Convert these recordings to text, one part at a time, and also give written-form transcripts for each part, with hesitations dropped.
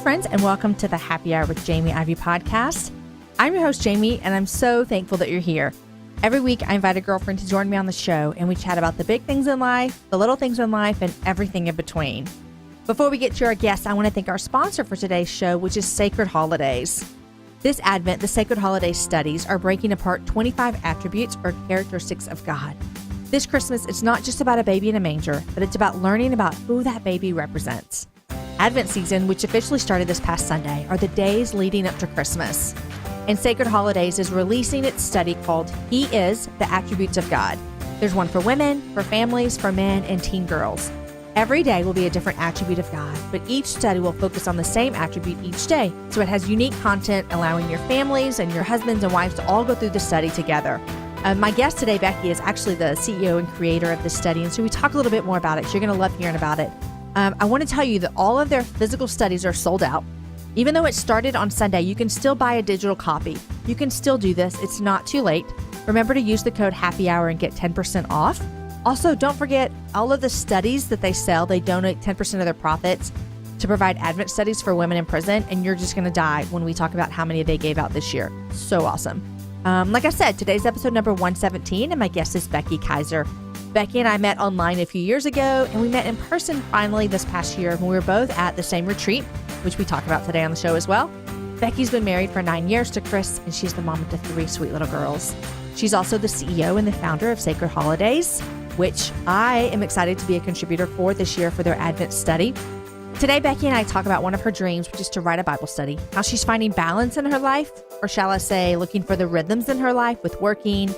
friends, and welcome to the Happy Hour with Jamie Ivey podcast. I'm your host, Jamie, and I'm so thankful that you're here. Every week, I invite a girlfriend to join me on the show, and we chat about the big things in life, the little things in life, and everything in between. Before we get to our guests, I want to thank our sponsor for today's show, which is Sacred Holidays. This Advent, the Sacred Holidays studies are breaking apart 25 attributes or characteristics of God. This Christmas, it's not just about a baby in a manger, but it's about learning about who that baby represents. Advent season, which officially started this past Sunday, are the days leading up to Christmas. And Sacred Holidays is releasing its study called He Is, the Attributes of God. There's one for women, for families, for men, and teen girls. Every day will be a different attribute of God, but each study will focus on the same attribute each day. So it has unique content, allowing your families and your husbands and wives to all go through the study together. My guest today, Becky, is actually the CEO and creator of this study, and so we talk a little bit more about it. So you're going to love hearing about it. I want to tell you that all of their physical studies are sold out. Even though it started on Sunday, you can still buy a digital copy. You can still do this. It's not too late. Remember to use the code Happy Hour and get 10% off. Also, don't forget all of the studies that they sell. They donate 10% of their profits to provide Advent studies for women in prison. And you're just going to die when we talk about how many they gave out this year. So awesome. Like I said, today's episode number 117, and my guest is Becky Kiser. Becky and I met online a few years ago, and we met in person finally this past year when we were both at the same retreat, which we talk about today on the show as well. Becky's been married for 9 years to Chris, and she's the mom to 3 sweet little girls. She's also the CEO and the founder of Sacred Holidays, which I am excited to be a contributor for this year for their Advent study. Today, Becky and I talk about one of her dreams, which is to write a Bible study, how she's finding balance in her life, or shall I say, looking for the rhythms in her life with working,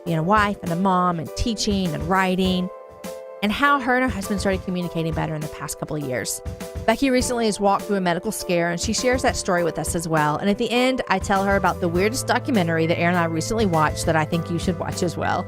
being a wife and a mom and teaching and writing, and how her and her husband started communicating better in the past couple of years. Becky recently has walked through a medical scare, and she shares that story with us as well. And at the end, I tell her about the weirdest documentary that Aaron and I recently watched that I think you should watch as well.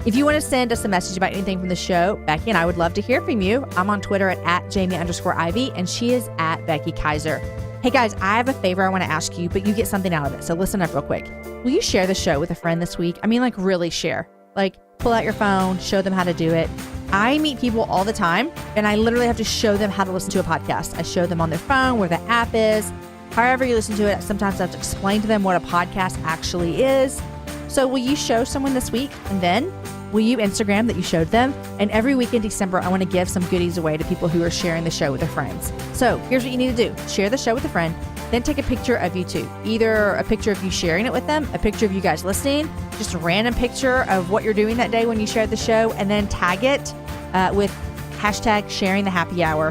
If you want to send us a message about anything from the show, Becky and I would love to hear from you. I'm on Twitter at Jamie_Ivey, and she is at Becky Kiser. Hey guys, I have a favor I want to ask you, but you get something out of it. So listen up real quick. Will you share the show with a friend this week? I mean, like really share. Like pull out your phone, show them how to do it. I meet people all the time, and I literally have to show them how to listen to a podcast. I show them on their phone where the app is. However you listen to it, sometimes I have to explain to them what a podcast actually is. So will you show someone this week? And then will you Instagram that you showed them? And every week in December, I want to give some goodies away to people who are sharing the show with their friends. So here's what you need to do. Share the show with a friend, then take a picture of you two. Either a picture of you sharing it with them, a picture of you guys listening, just a random picture of what you're doing that day when you shared the show, and then tag it with hashtag sharing the happy hour.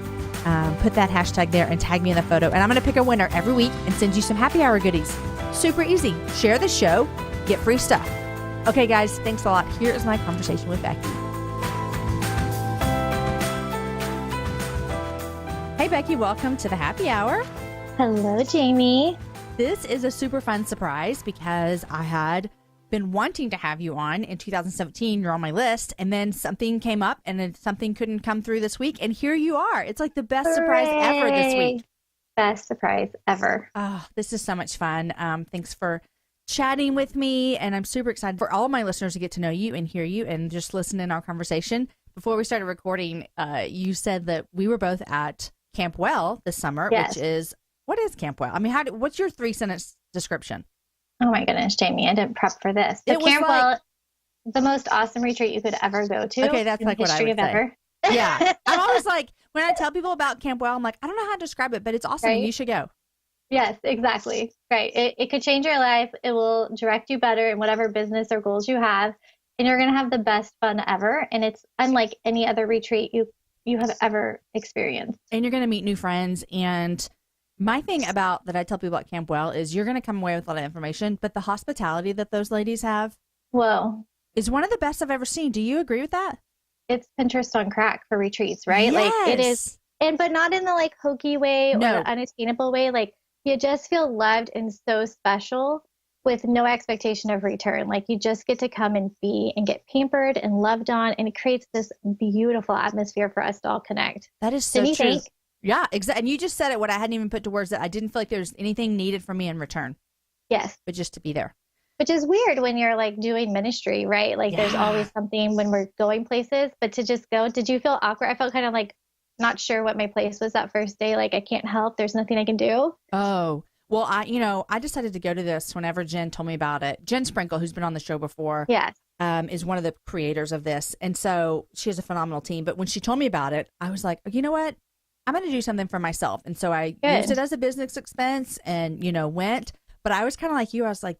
Put that hashtag there and tag me in the photo. And I'm going to pick a winner every week and send you some happy hour goodies. Super easy. Share the show, get free stuff. Okay, guys, thanks a lot. Here is my conversation with Becky. Hey, Becky, welcome to the Happy Hour. Hello, Jamie. This is a super fun surprise because I had been wanting to have you on in 2017. You're on my list, and then something came up, and then something couldn't come through this week, and here you are. It's like the best surprise ever this week. Best surprise ever. Oh, this is so much fun. Thanks for chatting with me, and I'm super excited for all of my listeners to get to know you and hear you and just listen in our conversation. Before we started recording, you said that we were both at Camp Well this summer, yes. Which is, what is Camp Well? I mean, what's your 3-sentence description? Oh my goodness, Jamie, I didn't prep for this. So Camp Well, the most awesome retreat you could ever go to. Okay, that's like what I would say. Ever. Yeah. I'm always like, when I tell people about Camp Well, I'm like, I don't know how to describe it, but it's awesome. Right? You should go. Yes, exactly. Right. It could change your life. It will direct you better in whatever business or goals you have. And you're going to have the best fun ever. And it's unlike any other retreat you have ever experienced. And you're going to meet new friends. And my thing about that I tell people about Camp Well is you're going to come away with a lot of information, but the hospitality that those ladies have is one of the best I've ever seen. Do you agree with that? It's Pinterest on crack for retreats, right? Yes. Like it is. But not in the like hokey way or the unattainable way. Like you just feel loved and so special with no expectation of return. Like you just get to come and be and get pampered and loved on. And it creates this beautiful atmosphere for us to all connect. That is so true. Yeah, exactly. And you just said it, what I hadn't even put to words, that I didn't feel like there was anything needed from me in return. Yes. But just to be there. Which is weird when you're like doing ministry, right? Like there's always something when we're going places, but to just go, did you feel awkward? I felt kind of like not sure what my place was that first day. Like, I can't help. There's nothing I can do. Oh, well, I decided to go to this whenever Jen told me about it. Jen Sprinkle, who's been on the show before, Yes. Is one of the creators of this. And so she has a phenomenal team. But when she told me about it, I was like, you know what? I'm going to do something for myself. And so I used it as a business expense and, went. But I was kind of like you. I was like,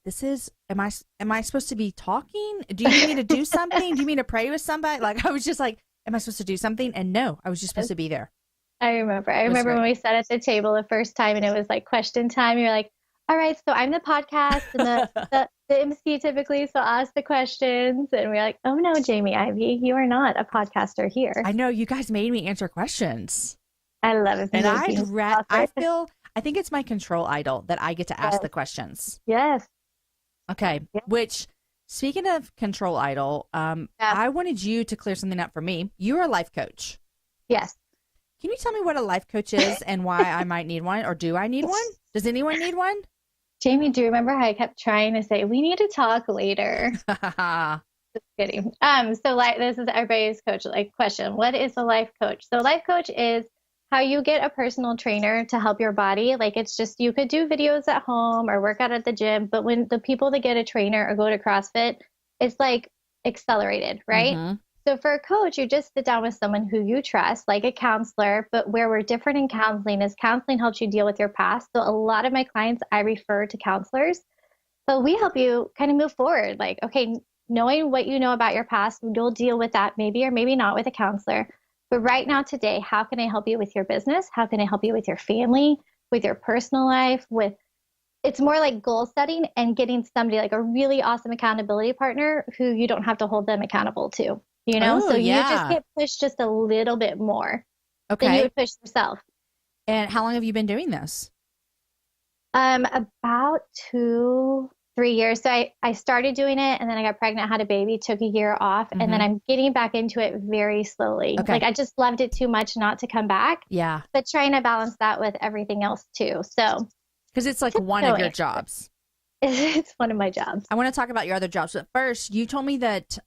am I supposed to be talking? Do you need me to do something? Do you mean to pray with somebody? Like, I was just like, am I supposed to do something? And no, I was just supposed to be there. I remember when we sat at the table the first time and it was like question time. You're like, all right, so I'm the podcast and the MC typically, so I'll ask the questions. And we're like, oh no, Jamie Ivey, you are not a podcaster here. I know, you guys made me answer questions. I love it. And I think it's my control idol that I get to ask the questions. Yes. Okay. Yes. Which, speaking of control idol, I wanted you to clear something up for me. You're a life coach. Yes. Can you tell me what a life coach is and why I might need one, or do I need one? Does anyone need one? Jamie, do you remember how I kept trying to say, we need to talk later? Just kidding. So this is everybody's coach question. What is a life coach? So life coach is how you get a personal trainer to help your body. Like, it's just, you could do videos at home or work out at the gym, but when the people that get a trainer or go to CrossFit, it's like accelerated, right? Mm-hmm. So for a coach, you just sit down with someone who you trust, like a counselor, but where we're different in counseling is counseling helps you deal with your past. So a lot of my clients, I refer to counselors, but we help you kind of move forward. Like, okay, knowing what you know about your past, you'll deal with that maybe or maybe not with a counselor. But right now, today, how can I help you with your business? How can I help you with your family, with your personal life, it's more like goal setting and getting somebody like a really awesome accountability partner who you don't have to hold them accountable to. You just get pushed just a little bit more than you would push yourself. And how long have you been doing this? About 2-3 years. So I started doing it and then I got pregnant, had a baby, took a year off, and then I'm getting back into it very slowly. Okay. Like, I just loved it too much not to come back. Yeah. But trying to balance that with everything else too. So. Because it's like one of your jobs. It's one of my jobs. I want to talk about your other jobs. But first, you told me that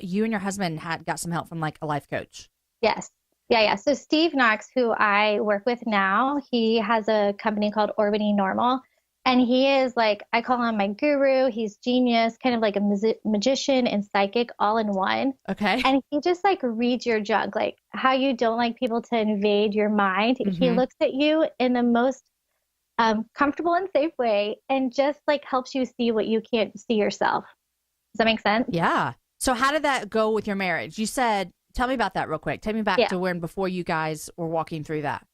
you and your husband got some help from like a life coach. Yes. Yeah. So Steve Knox, who I work with now, he has a company called Orbiting Normal. And he is like, I call him my guru. He's genius, kind of like a magician and psychic all in one. Okay. And he just like reads your junk, like how you don't like people to invade your mind. Mm-hmm. He looks at you in the most comfortable and safe way and just like helps you see what you can't see yourself. Does that make sense? Yeah. So how did that go with your marriage? You said, tell me about that real quick. Take me back to when before you guys were walking through that.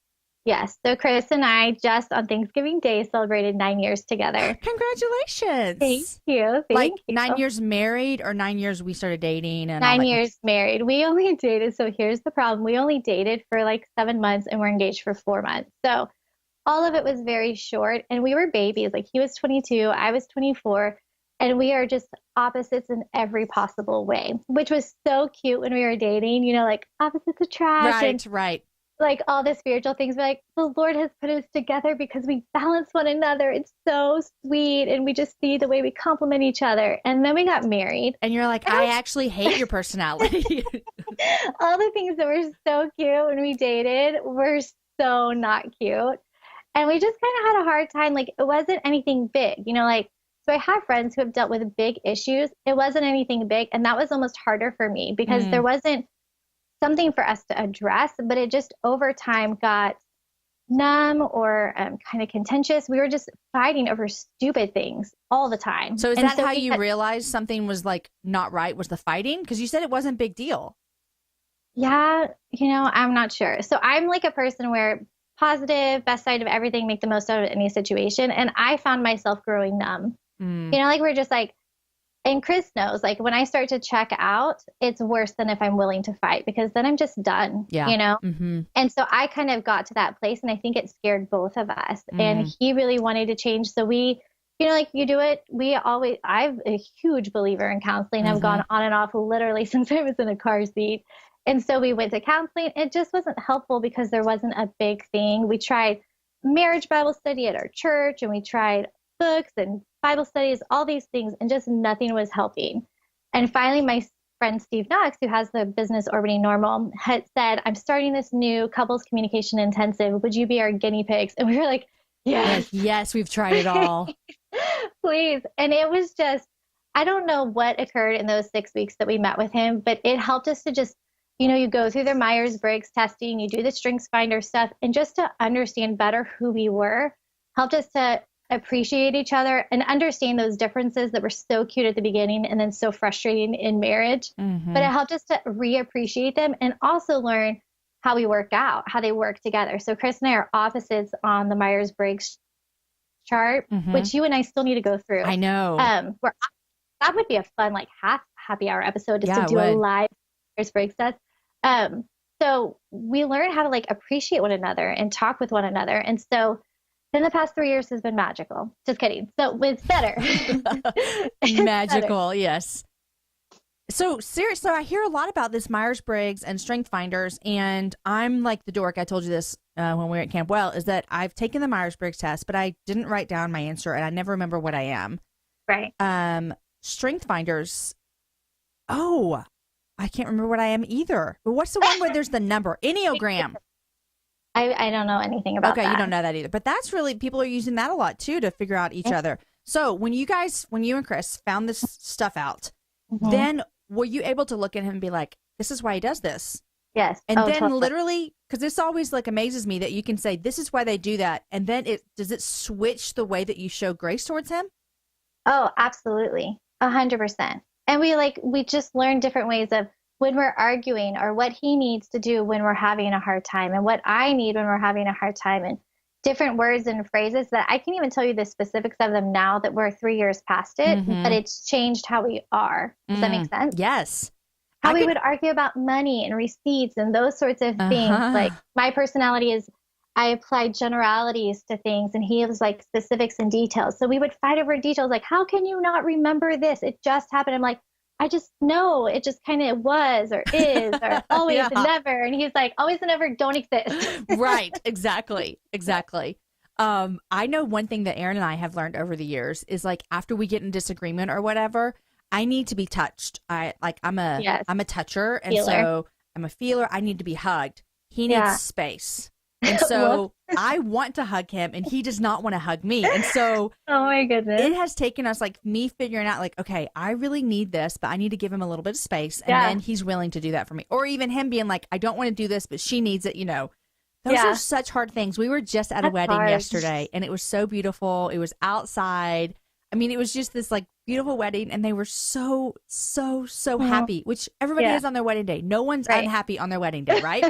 Yes. So Chris and I just on Thanksgiving Day celebrated 9 years together. Congratulations. Thank you. Thank you. 9 years married or 9 years we started dating? And 9 years married. We only dated. So here's the problem. We only dated for like 7 months and we're engaged for 4 months. So all of it was very short and we were babies. Like, he was 22, I was 24, and we are just opposites in every possible way, which was so cute when we were dating, like opposites attract. Right. Like all the spiritual things, we're like, the Lord has put us together because we balance one another. It's so sweet. And we just see the way we complement each other. And then we got married. And you're like, I actually hate your personality. All the things that were so cute when we dated were so not cute. And we just kind of had a hard time. Like, it wasn't anything big, so I have friends who have dealt with big issues. It wasn't anything big. And that was almost harder for me because there wasn't something for us to address, but it just over time got numb or kind of contentious. We were just fighting over stupid things all the time. So is that how you realized something was like not right, was the fighting? Because you said it wasn't a big deal. Yeah. I'm not sure. So I'm like a person where positive, best side of everything, make the most out of any situation. And I found myself growing numb. Like we're just like, and Chris knows, like when I start to check out, it's worse than if I'm willing to fight because then I'm just done, And so I kind of got to that place and I think it scared both of us and he really wanted to change. So we, like you do it. I'm a huge believer in counseling. I've gone on and off literally since I was in a car seat. And so we went to counseling. It just wasn't helpful because there wasn't a big thing. We tried marriage Bible study at our church and we tried books and Bible studies, all these things, and just nothing was helping. And finally, my friend Steve Knox, who has the business Orbiting Normal, had said, I'm starting this new couples communication intensive. Would you be our guinea pigs? And we were like, yes. Yes, we've tried it all. Please. And it was just, I don't know what occurred in those 6 weeks that we met with him, but it helped us to just, you go through the Myers-Briggs testing, you do the StrengthsFinder stuff, and just to understand better who we were, helped us to appreciate each other and understand those differences that were so cute at the beginning and then so frustrating in marriage. Mm-hmm. But it helped us to reappreciate them and also learn how we work out, how they work together. So Chris and I are opposites on the Myers-Briggs chart, mm-hmm. which you and I still need to go through. I know. That would be a fun, like, happy hour episode just to do a live Myers-Briggs test. So we learn how to like appreciate one another and talk with one another. And so then the past 3 years has been magical. Just kidding. So it's better. Magical. Better. Yes. So seriously, I hear a lot about this Myers-Briggs and StrengthsFinders, and I'm like the dork. I told you this when we were at Camp Well, is that I've taken the Myers-Briggs test, but I didn't write down my answer, and I never remember what I am. Right. StrengthsFinders. Oh, I can't remember what I am either. But what's the one where there's the number? Enneagram. I don't know anything about that. Okay, you don't know that either. But that's really, people are using that a lot too to figure out each other. So when you and Chris found this stuff out, mm-hmm. then were you able to look at him and be like, this is why he does this? Yes. And then totally. Literally, because this always like amazes me that you can say, this is why they do that. And then does it switch the way that you show grace towards him? Oh, absolutely. 100%. And we just learn different ways of when we're arguing or what he needs to do when we're having a hard time and what I need when we're having a hard time and different words and phrases that I can't even tell you the specifics of them now that we're 3 years past it, mm-hmm. but it's changed how we are. Does that make sense? Yes. How we would argue about money and receipts and those sorts of things. Like my personality is, I applied generalities to things and he was like specifics and details. So we would fight over details. Like, how can you not remember this? It just happened. I'm like, I just know it just kind of was or is or always and never. And he's like, always and never don't exist. Right. Exactly. I know one thing that Aaron and I have learned over the years is like after we get in disagreement or whatever, I need to be touched. I'm a toucher. And so I'm a feeler. I need to be hugged. He needs space. And so I want to hug him and he does not want to hug me. And so oh my goodness, it has taken us like me figuring out like, okay, I really need this, but I need to give him a little bit of space. And then he's willing to do that for me. Or even him being like, I don't want to do this, but she needs it, Those are such hard things. We were just at a wedding yesterday and it was so beautiful. It was outside. I mean, it was just this like beautiful wedding and they were so happy, which everybody is on their wedding day. No one's unhappy on their wedding day, right?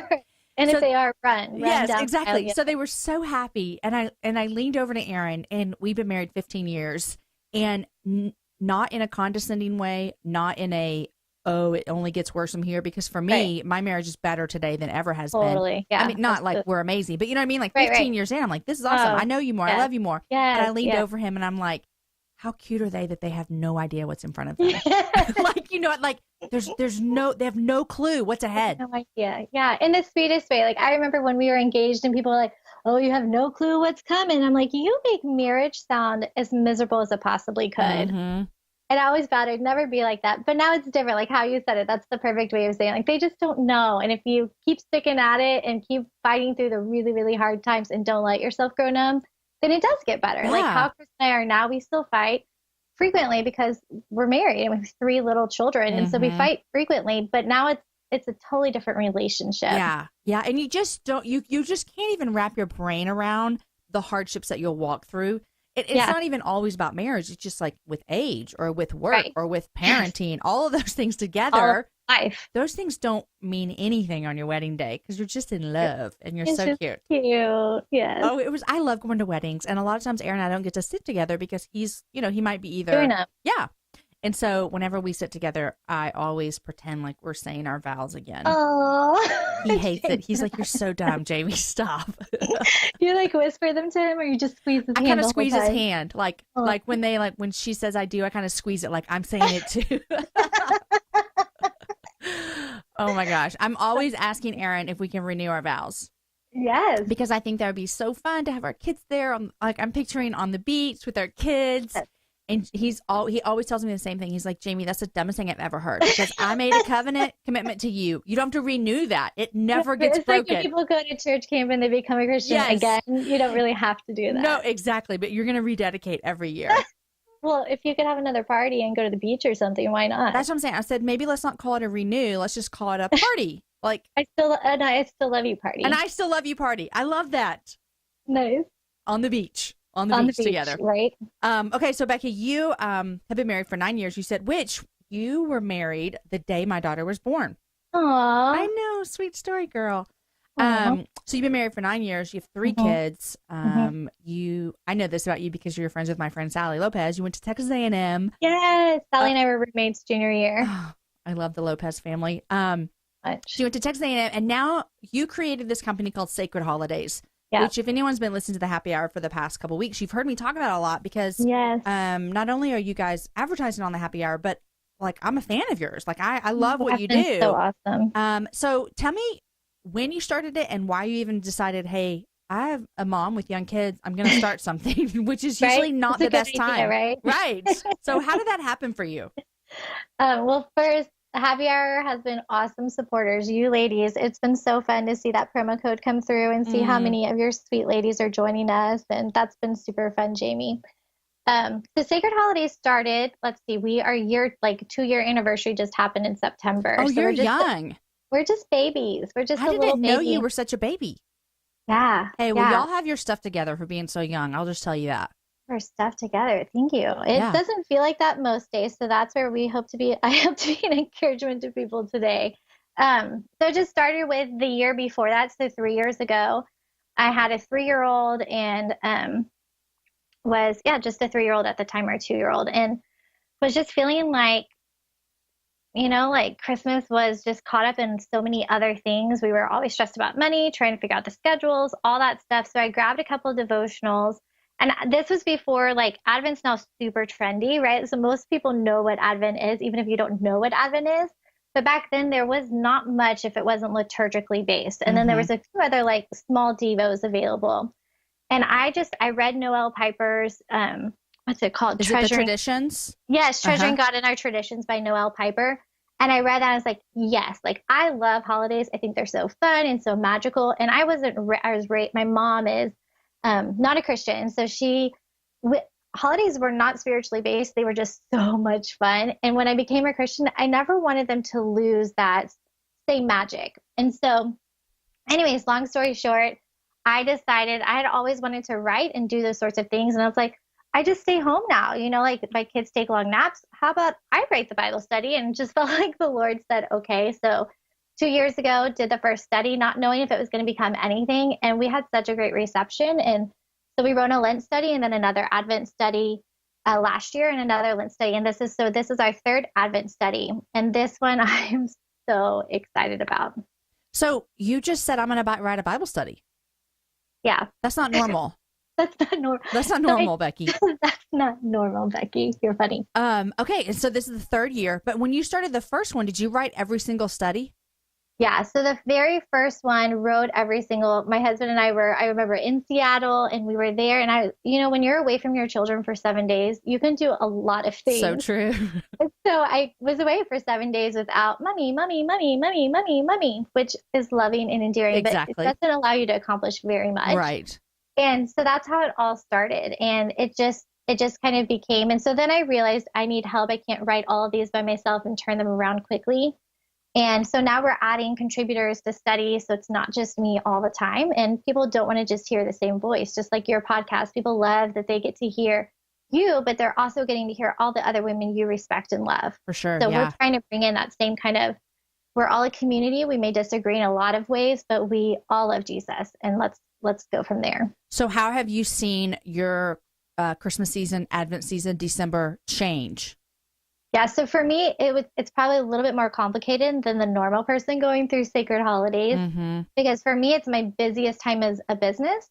And so, if they are, run yes, down exactly. So they were so happy. And I leaned over to Aaron and we've been married 15 years and not in a condescending way, not in a, oh, it only gets worse from here. Because for me, my marriage is better today than ever has been. Yeah. I mean, not like we're amazing, but you know what I mean? Like 15 years in, I'm like, this is awesome. I know you more. I love you more. Yes, and I leaned over him and I'm like, how cute are they that they have no idea what's in front of them? Like, they have no clue what's ahead. No idea. Yeah. In the sweetest way. Like, I remember when we were engaged and people were like, oh, you have no clue what's coming. I'm like, you make marriage sound as miserable as it possibly could. Mm-hmm. And I always vowed I'd never be like that. But now it's different. Like how you said it, that's the perfect way of saying it. Like, they just don't know. And if you keep sticking at it and keep fighting through the really, really hard times and don't let yourself grow numb, then it does get better. Yeah. Like how Chris and I are now, we still fight frequently because we're married and we have 3 little children. And so we fight frequently, but now it's a totally different relationship. Yeah. Yeah. And you just you just can't even wrap your brain around the hardships that you'll walk through. It's not even always about marriage. It's just like with age or with work or with parenting, all of those things together. Life. Those things don't mean anything on your wedding day because you're just in love and you're so cute. Cute. Yes. Oh, I love going to weddings. And a lot of times Aaron and I don't get to sit together because he's, he might be either. Yeah. And so whenever we sit together, I always pretend like we're saying our vows again. Oh, he hates it. He's like, you're so dumb, Jamie. Stop. You like whisper them to him, or you just squeeze his hand? I kind of squeeze his hand, like when she says I do, I kind of squeeze it like I'm saying it too. Oh my gosh, I'm always asking Aaron if we can renew our vows. Yes, because I think that would be so fun to have our kids there. I'm picturing on the beach with our kids. Yes. And he always tells me the same thing. He's like, Jamie, that's the dumbest thing I've ever heard, because I made a covenant commitment to you. You don't have to renew that. It never gets broken. It's like when people go to church camp and they become a Christian again, you don't really have to do that. No, exactly. But you're going to rededicate every year. Well, if you could have another party and go to the beach or something, why not? That's what I'm saying. I said, maybe let's not call it a renew. Let's just call it a party. Like, I still love you party. And I still love you party. I love that. Nice. On the beach. On the beach together. Right. Okay. So Becky, you have been married for 9 years. You said, which you were married the day my daughter was born. Aww. I know. Sweet story, girl. So you've been married for 9 years. You have 3 kids. I know this about you because you're friends with my friend Sally Lopez. You went to Texas A&M. Yes, Sally and I were roommates junior year. I love the Lopez family. So you went to Texas A&M, and now you created this company called Sacred Holidays. Yeah. Which, if anyone's been listening to the Happy Hour for the past couple of weeks, you've heard me talk about it a lot because not only are you guys advertising on the Happy Hour, but like I'm a fan of yours. Like I love what you do. So awesome. So tell me when you started it and why you even decided, hey, I have a mom with young kids. I'm going to start something, which is usually not the best time. Right? Right. So how did that happen for you? Well, first, Happy Hour has been awesome supporters. You ladies, it's been so fun to see that promo code come through and see how many of your sweet ladies are joining us. And that's been super fun, Jamie. The Sacred Holidays started, let's see, our 2-year anniversary just happened in September. Oh, so you're young. We're just babies. We're just I didn't know you were such a baby. Yeah. Hey, well, y'all have your stuff together for being so young. I'll just tell you that. Our stuff together. Thank you. It doesn't feel like that most days. So that's where I hope to be an encouragement to people today. So it just started with the year before that. So 3 years ago, I had a 3-year-old and was just a 3-year-old at the time, or a 2-year-old, and was just feeling like, like Christmas was just caught up in so many other things. We were always stressed about money, trying to figure out the schedules, all that stuff. So I grabbed a couple of devotionals. And this was before, like, Advent's now super trendy, right? So most people know what Advent is, even if you don't know what Advent is. But back then, there was not much if it wasn't liturgically based. And then there was a few other, like, small devos available. And I read Noel Piper's, what's it called? Is it the Traditions? Yes, Treasuring God in Our Traditions by Noel Piper. And I read that, and I was like, yes, like, I love holidays. I think they're so fun and so magical. And my mom is not a Christian. So holidays were not spiritually based. They were just so much fun. And when I became a Christian, I never wanted them to lose that same magic. And so anyways, long story short, I decided I had always wanted to write and do those sorts of things. And I was like, I just stay home now, like my kids take long naps. How about I write the Bible study? And just felt like the Lord said, okay. So 2 years ago, did the first study, not knowing if it was going to become anything. And we had such a great reception. And so we wrote a Lent study and then another Advent study last year and another Lent study. And this is our 3rd Advent study. And this one I'm so excited about. So you just said, I'm going to write a Bible study. Yeah. That's not normal. That's not normal. That's not normal, Becky. That's not normal, Becky. You're funny. Okay. And so this is the 3rd year, but when you started the first one, did you write every single study? Yeah. So the very first one wrote my husband and I remember in Seattle, and we were there, and when you're away from your children for 7 days, you can do a lot of things. So true. So I was away for 7 days without mommy, which is loving and endearing, exactly. But it doesn't allow you to accomplish very much. Right. And so that's how it all started. And it just kind of became, and so then I realized I need help. I can't write all of these by myself and turn them around quickly. And so now we're adding contributors to study. So it's not just me all the time. And people don't want to just hear the same voice, just like your podcast. People love that they get to hear you, but they're also getting to hear all the other women you respect and love. For sure. So we're trying to bring in that same kind of, we're all a community. We may disagree in a lot of ways, but we all love Jesus. And let's go from there. So how have you seen your Christmas season, Advent season, December change? Yeah, so for me, it's probably a little bit more complicated than the normal person going through Sacred Holidays, because for me, it's my busiest time as a business,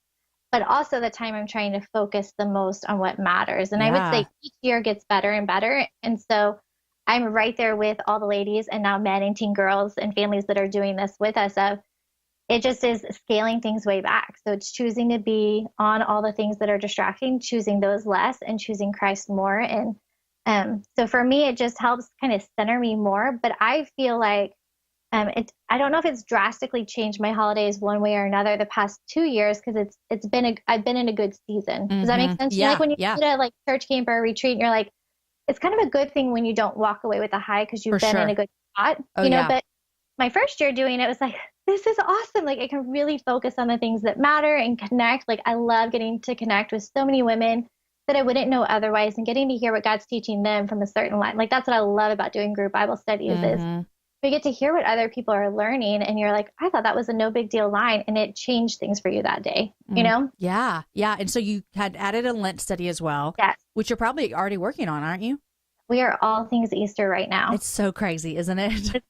but also the time I'm trying to focus the most on what matters. And I would say each year gets better and better. And so I'm right there with all the ladies and now men and teen girls and families that are doing this with us. it just is scaling things way back. So it's choosing to be on all the things that are distracting, choosing those less, and choosing Christ more. And so for me, it just helps kind of center me more. But I feel like I don't know if it's drastically changed my holidays one way or another the past 2 years, because I've been in a good season. Does that make sense? Yeah, like when you go to like church camp or a retreat, and you're like, it's kind of a good thing when you don't walk away with a high because you've been in a good spot, you know. But my first year doing it was like, this is awesome. Like I can really focus on the things that matter and connect. Like I love getting to connect with so many women that I wouldn't know otherwise, and getting to hear what God's teaching them from a certain line. Like that's what I love about doing group Bible studies is we get to hear what other people are learning, and you're like, I thought that was a no big deal line, and it changed things for you that day, you know? Yeah. Yeah. And so you had added a Lent study as well, yes, which you're probably already working on, aren't you? We are all things Easter right now. It's so crazy, isn't it?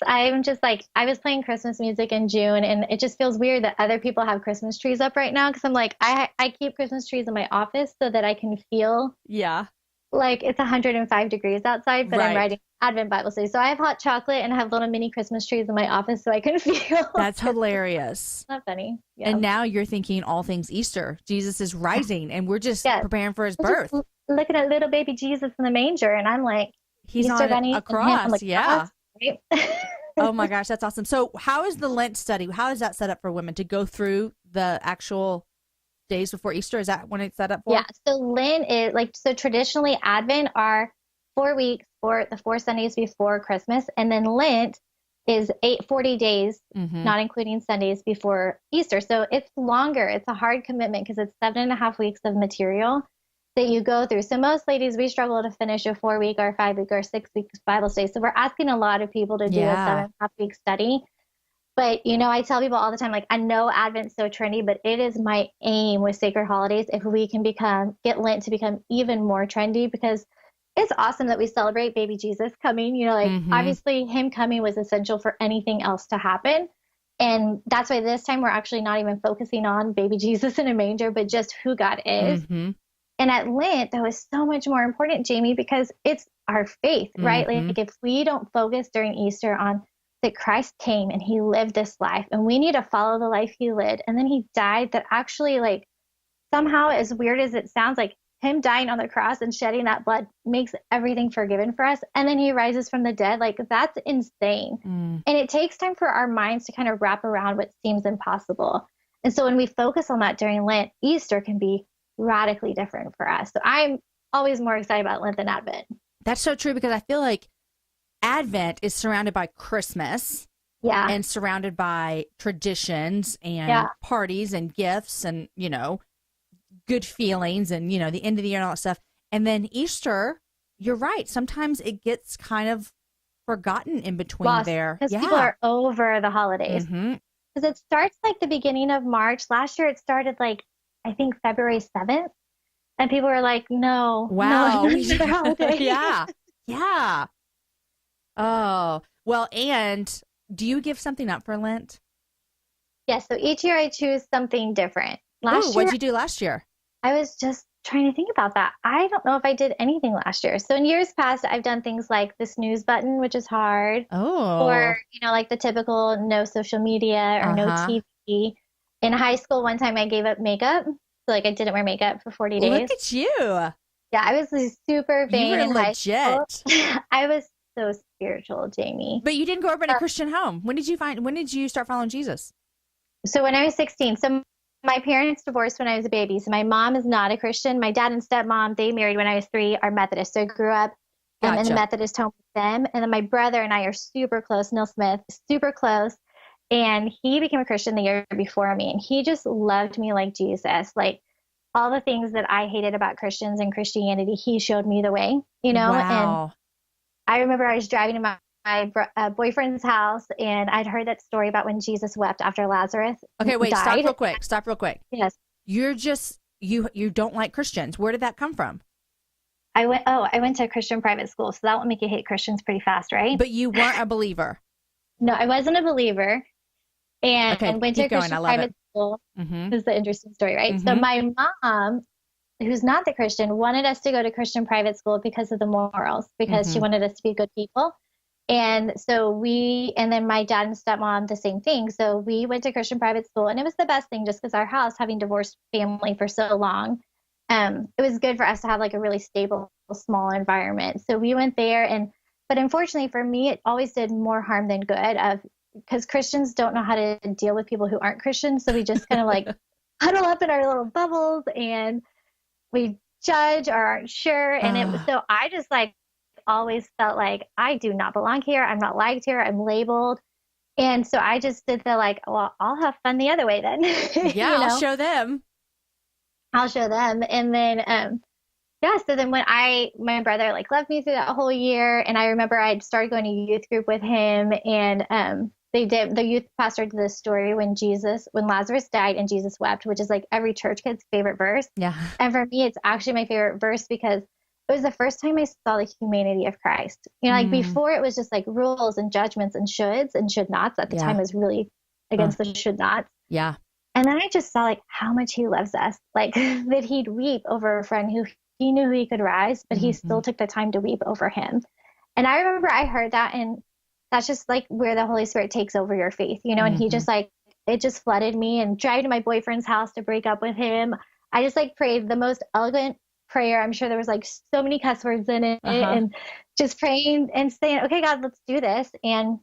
I'm just like, I was playing Christmas music in June, and it just feels weird that other people have Christmas trees up right now. Because I'm like, I keep Christmas trees in my office so that I can feel like it's 105 degrees outside, but I'm writing Advent Bible study. So I have hot chocolate and I have little mini Christmas trees in my office so I can feel. That's hilarious. Not funny. Yeah. And now you're thinking all things Easter. Jesus is rising, and we're just preparing for his birth. Looking at little baby Jesus in the manger, and I'm like, he's Easter on a cross. Yeah. Right? Oh my gosh, that's awesome. So how is the Lent study? How is that set up for women to go through the actual days before Easter? Is that when it's set up for? Yeah. So Lent is like, so traditionally Advent are 4 weeks for the 4 Sundays before Christmas. And then Lent is 40 days, not including Sundays before Easter. So it's longer. It's a hard commitment because it's 7.5 weeks of material that you go through. So most ladies, we struggle to finish a 4-week or 5-week or 6-week Bible study. So we're asking a lot of people to do a 7.5-week study. But, you know, I tell people all the time, like, I know Advent's so trendy, but it is my aim with Sacred Holidays if we can get Lent to become even more trendy, because it's awesome that we celebrate baby Jesus coming. You know, like obviously him coming was essential for anything else to happen. And that's why this time we're actually not even focusing on baby Jesus in a manger, but just who God is. And at Lent, that was so much more important, Jamie, because it's our faith, right? Like if we don't focus during Easter on that Christ came and he lived this life and we need to follow the life he lived, and then he died, that actually, like, somehow, as weird as it sounds, like him dying on the cross and shedding that blood makes everything forgiven for us. And then he rises from the dead. Like, that's insane. And it takes time for our minds to kind of wrap around what seems impossible. And so when we focus on that during Lent, Easter can be radically different for us. So I'm always more excited about Lent than Advent. That's so true, because I feel like Advent is surrounded by Christmas. Yeah. And surrounded by traditions and parties and gifts and, you know, good feelings and, you know, the end of the year and all that stuff. And then Easter, you're right. Sometimes it gets kind of forgotten in between there. Because people are over the holidays. Because it starts like the beginning of March. Last year it started like, I think February 7th. And people were like, no. Wow. No, the holidays. Yeah. Oh, well, and do you give something up for Lent? Yes. So each year I choose something different. Last year, what'd you do last year? I was just trying to think about that. I don't know if I did anything last year. So in years past, I've done things like the snooze button, which is hard. Or, you know, like the typical no social media or no TV. In high school, one time I gave up makeup. So like I didn't wear makeup for 40 days. Look at you. Yeah, I was super vain in high school. I was so spiritual, Jamie. But you didn't grow up in a Christian home. When did you start following Jesus? So when I was 16. So my parents divorced when I was a baby. So my mom is not a Christian. My dad and stepmom, they married when I was 3, are Methodist. So I grew up in the Methodist home with them. And then my brother and I are super close, Neil Smith, super close. And he became a Christian the year before me. And he just loved me like Jesus. Like all the things that I hated about Christians and Christianity, he showed me the way, you know? Wow. And I remember I was driving to my boyfriend's house, and I'd heard that story about when Jesus wept after Lazarus. Okay, wait, died. Stop real quick. Yes. You're just, you don't like Christians. Where did that come from? I went to a Christian private school, so that will make you hate Christians pretty fast, right? But you weren't a believer. No, I wasn't a believer. And went to a Christian private school. This is the interesting story, right? So my mom, who's not the Christian, wanted us to go to Christian private school because of the morals, because she wanted us to be good people. And and then my dad and stepmom, the same thing. So we went to Christian private school, and it was the best thing just because our house, having divorced family for so long, it was good for us to have like a really stable, small environment. So we went there, but unfortunately for me, it always did more harm than good because Christians don't know how to deal with people who aren't Christians. So we just kind of like huddle up in our little bubbles and we judge or aren't sure. So I just like always felt like I do not belong here. I'm not liked here. I'm labeled. And so I just did the like, well, I'll have fun the other way then. Yeah, I'll show them. I'll show them. And then, so then when my brother like left me through that whole year, and I remember I'd started going to youth group with him, and the youth pastor did this story when Lazarus died and Jesus wept, which is like every church kid's favorite verse. Yeah. And for me, it's actually my favorite verse because it was the first time I saw the humanity of Christ. You know, like before it was just like rules and judgments and shoulds and should nots. At the time, it was really against the should nots. Yeah. And then I just saw like how much he loves us, like that he'd weep over a friend who he knew he could rise, but he still took the time to weep over him. And I remember I heard that, and that's just like where the Holy Spirit takes over your faith, you know, and he just like, it just flooded me. And driving to my boyfriend's house to break up with him, I just like prayed the most elegant prayer. I'm sure there was like so many cuss words in it, and just praying and saying, okay, God, let's do this. And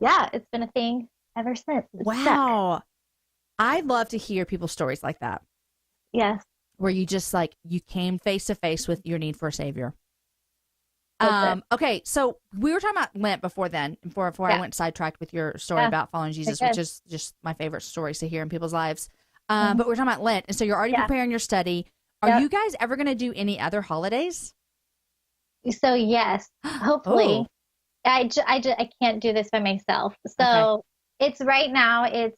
yeah, it's been a thing ever since. Wow. I love to hear people's stories like that. Yes. Where you just like, you came face to face with your need for a savior. Okay. So we were talking about Lent before I went sidetracked with your story about following Jesus, which is just my favorite stories to hear in people's lives. But we're talking about Lent. And so you're already preparing your study. Are you guys ever going to do any other holidays? So yes, hopefully. I can't do this by myself. So it's right now, it's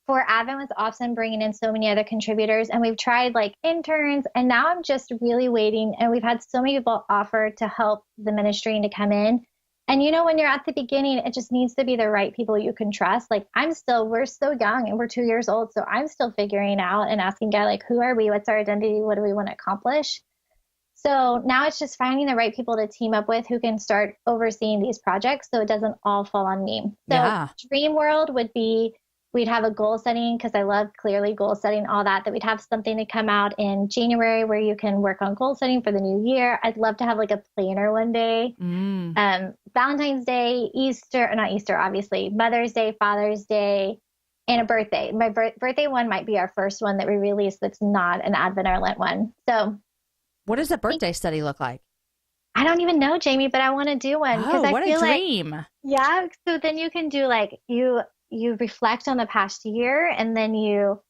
for Advent was awesome bringing in so many other contributors, and we've tried like interns, and now I'm just really waiting. And we've had so many people offer to help the ministry and to come in. And you know, when you're at the beginning, it just needs to be the right people you can trust. Like we're so young and we're 2 years old. So I'm still figuring out and asking God, like, who are we? What's our identity? What do we want to accomplish? So now it's just finding the right people to team up with who can start overseeing these projects so it doesn't all fall on me. So dream world would be, we'd have a goal setting, because I love clearly goal setting, all that we'd have something to come out in January where you can work on goal setting for the new year. I'd love to have like a planner one day. Valentine's Day, not Easter, obviously, Mother's Day, Father's Day, and a birthday. My birthday one might be our first one that we release that's not an Advent or Lent one. So what does a birthday study look like? I don't even know, Jamie, but I want to do one. What a dream. So then you can do like, you reflect on the past year, and then you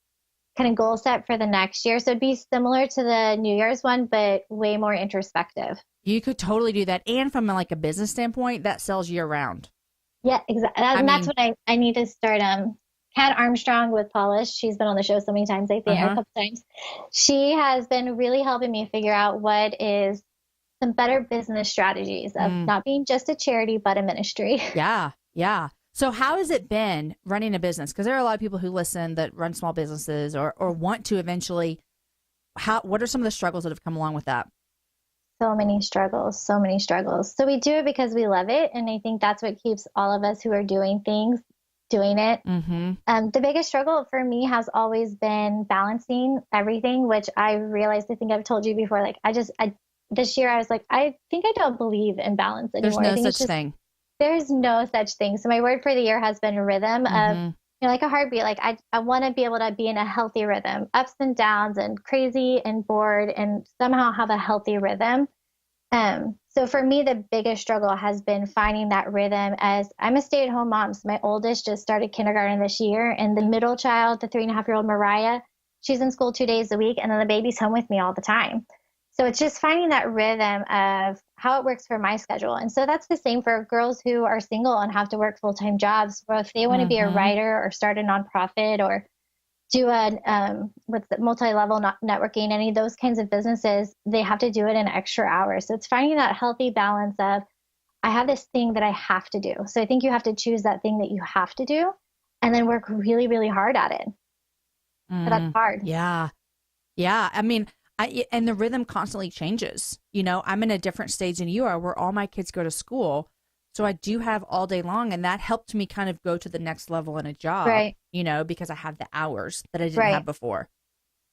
kind of goal set for the next year. So it'd be similar to the New Year's one, but way more introspective. You could totally do that. And from like a business standpoint, that sells year round. Yeah, exactly. That's what I need to start. Kat Armstrong with Polish, she's been on the show so many times, I think, a couple times. She has been really helping me figure out what is some better business strategies of not being just a charity, but a ministry. Yeah. Yeah. So how has it been running a business? Because there are a lot of people who listen that run small businesses or want to eventually. What are some of the struggles that have come along with that? So many struggles. So we do it because we love it. And I think that's what keeps all of us who are doing things, doing it. The biggest struggle for me has always been balancing everything, which I realized, I think I've told you before, like this year I was like, I think I don't believe in balance anymore. There's no such thing. There's no such thing. So my word for the year has been rhythm of, like a heartbeat. Like I want to be able to be in a healthy rhythm, ups and downs and crazy and bored, and somehow have a healthy rhythm. So for me, the biggest struggle has been finding that rhythm, as I'm a stay-at-home mom. So my oldest just started kindergarten this year, and the middle child, the 3.5-year-old Mariah, she's in school 2 days a week, and then the baby's home with me all the time. So it's just finding that rhythm of how it works for my schedule. And so that's the same for girls who are single and have to work full-time jobs, or if they want to be a writer or start a nonprofit or do multi-level networking, any of those kinds of businesses, they have to do it in extra hours. So it's finding that healthy balance of, I have this thing that I have to do. So I think you have to choose that thing that you have to do and then work really, really hard at it. So that's hard. Yeah. Yeah. I mean, and the rhythm constantly changes. You know, I'm in a different stage than you are, where all my kids go to school. So I do have all day long, and that helped me kind of go to the next level in a job, Right. you know, because I have the hours that I didn't have before.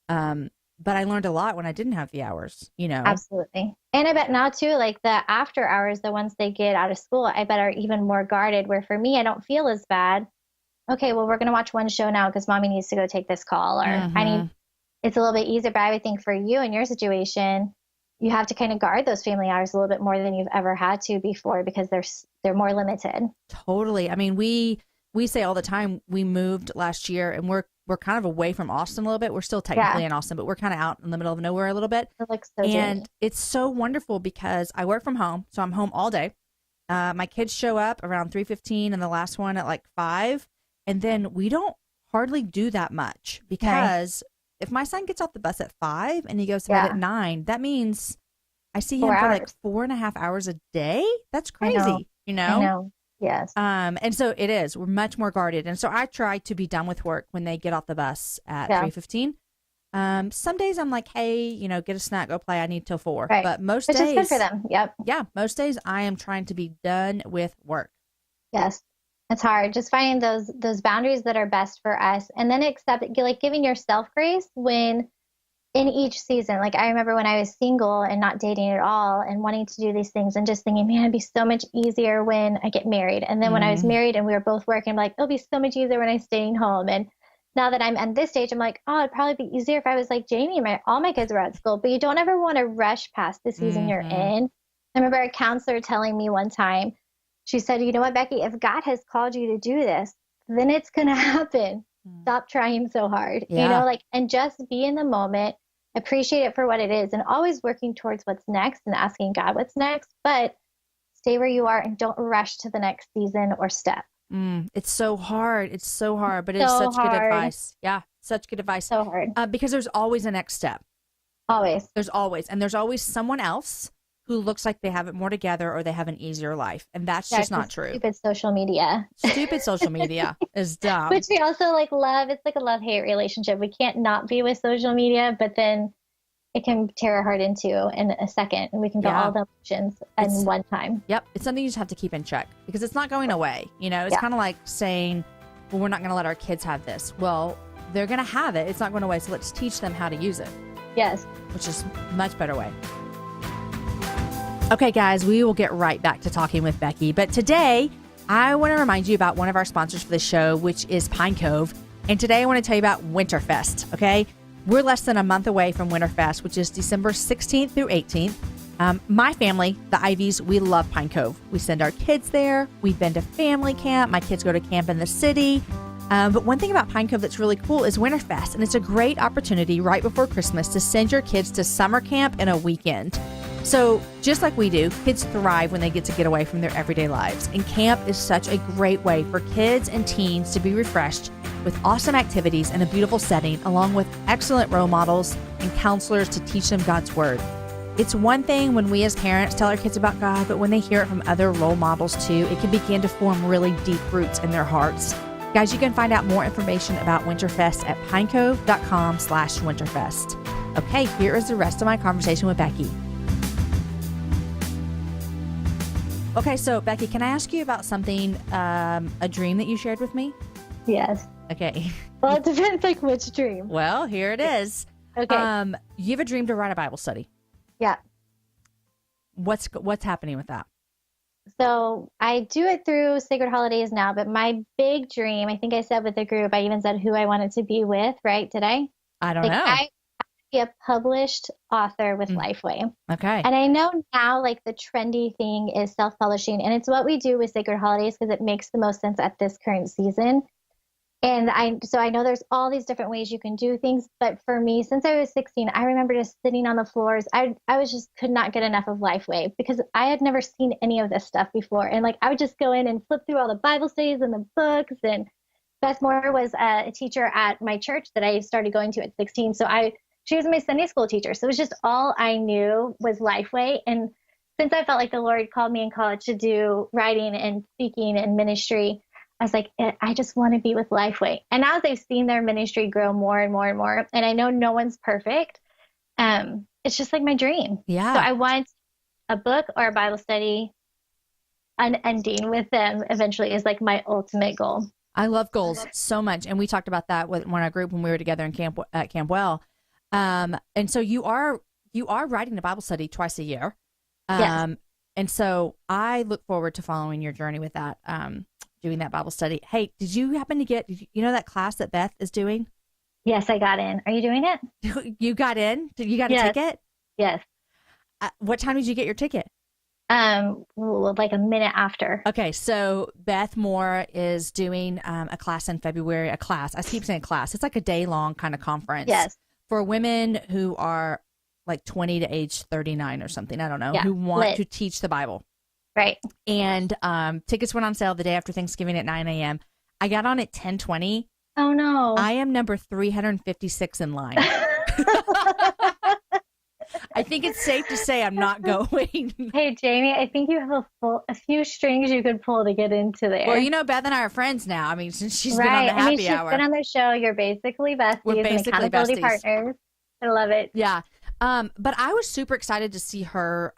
But I learned a lot when I didn't have the hours, you know. Absolutely. And I bet now too, like the after hours, the ones they get out of school, I bet are even more guarded, where for me, I don't feel as bad. Okay, well, we're going to watch one show now because mommy needs to go take this call, or it's a little bit easier. But I would think for you in your situation, you have to kind of guard those family hours a little bit more than you've ever had to before, because they're more limited. Totally. I mean, we say all the time, we moved last year, and we're kind of away from Austin a little bit. We're still technically in Austin, but we're kind of out in the middle of nowhere a little bit. And it's so wonderful because I work from home, so I'm home all day. My kids show up around 3:15 and the last one at like 5. And then we don't hardly do that much, because if my son gets off the bus at 5 and he goes to bed at 9, that means I see him for like 4.5 hours a day. That's crazy, you know? I know. Yes. And so it is. We're much more guarded. And so I try to be done with work when they get off the bus at 3:15. Some days I'm like, hey, you know, get a snack, go play. I need till 4. Right. But most days, which is good for them. Yep. Yeah, most days I am trying to be done with work. Yes. It's hard. Just finding those boundaries that are best for us, and then like giving yourself grace when in each season. Like I remember when I was single and not dating at all and wanting to do these things and just thinking, man, it'd be so much easier when I get married. And then when I was married and we were both working, I'm like, it'll be so much easier when I'm staying home. And now that I'm at this stage, I'm like, oh, it'd probably be easier if I was like Jamie, all my kids were at school. But you don't ever want to rush past the season you're in. I remember a counselor telling me one time, she said, you know what, Becky, if God has called you to do this, then it's going to happen. Stop trying so hard, you know, like, and just be in the moment, appreciate it for what it is, and always working towards what's next and asking God what's next, but stay where you are and don't rush to the next season or step. It's so hard. It's so hard, but it's such good advice. Yeah. Such good advice. So hard. Because there's always a next step. Always. There's always someone else who looks like they have it more together or they have an easier life. And that's just not true. Stupid social media. Stupid social media is dumb. Which we also like love. It's like a love-hate relationship. We can't not be with social media, but then it can tear our heart in two in a second, and we can feel all the emotions in one time. Yep. It's something you just have to keep in check because it's not going away. You know, it's kind of like saying, well, we're not going to let our kids have this. Well, they're going to have it. It's not going away. So let's teach them how to use it. Yes. Which is a much better way. Okay, guys, we will get right back to talking with Becky. But today, I want to remind you about one of our sponsors for the show, which is Pine Cove. And today I want to tell you about Winterfest, okay? We're less than a month away from Winterfest, which is December 16th through 18th. My family, the Iveys, we love Pine Cove. We send our kids there. We've been to family camp. My kids go to camp in the city. But one thing about Pine Cove that's really cool is Winterfest. And it's a great opportunity right before Christmas to send your kids to summer camp in a weekend. So just like we do, kids thrive when they get to get away from their everyday lives. And camp is such a great way for kids and teens to be refreshed with awesome activities in a beautiful setting, along with excellent role models and counselors to teach them God's word. It's one thing when we as parents tell our kids about God, but when they hear it from other role models too, it can begin to form really deep roots in their hearts. Guys, you can find out more information about Winterfest at pinecove.com/winterfest. Okay, here is the rest of my conversation with Becky. Okay, so Becky, can I ask you about something, a dream that you shared with me? Yes. Okay. Well, it depends like which dream. Well, here it is. Okay. You have a dream to write a Bible study. Yeah. What's happening with that? So I do it through Sacred Holidays now, but my big dream, I think I said with the group, I even said who I wanted to be with, right? Did I? I don't know. Be a published author with Lifeway. Okay. And I know now like the trendy thing is self-publishing, and it's what we do with Sacred Holidays because it makes the most sense at this current season. And I know there's all these different ways you can do things, but for me, since I was 16, I remember just sitting on the floors. I was just could not get enough of Lifeway because I had never seen any of this stuff before. And like I would just go in and flip through all the Bible studies and the books. And Beth Moore was a teacher at my church that I started going to at 16. So she was my Sunday school teacher. So it was just all I knew was Lifeway. And since I felt like the Lord called me in college to do writing and speaking and ministry, I was like, I just want to be with Lifeway. And as I've seen their ministry grow more and more and more, and I know no one's perfect, it's just like my dream. Yeah. So I want a book or a Bible study unending with them eventually is like my ultimate goal. I love goals so much. And we talked about that with our group when we were together in at Campwell. And so you are writing a Bible study twice a year. Yes. And so I look forward to following your journey with that, doing that Bible study. Hey, did you happen to you know that class that Beth is doing? Yes, I got in. Are you doing it? You got in? You got a ticket? Yes. What time did you get your ticket? Like a minute after. Okay, so Beth Moore is doing a class in February. I keep saying class. It's like a day-long kind of conference. Yes. For women who are like 20 to age 39 or something. I don't know. Yeah, who want to teach the Bible. Right. And tickets went on sale the day after Thanksgiving at 9 a.m. I got on at 10:20. Oh, no. I am number 356 in line. I think it's safe to say I'm not going. Hey, Jamie, I think you have a few strings you could pull to get into there. Well, you know, Beth and I are friends now. I mean, since she's been on the happy hour. She's been on the show. You're basically besties. We're basically and accountability besties. Partners. I love it. Yeah. But I was super excited to see her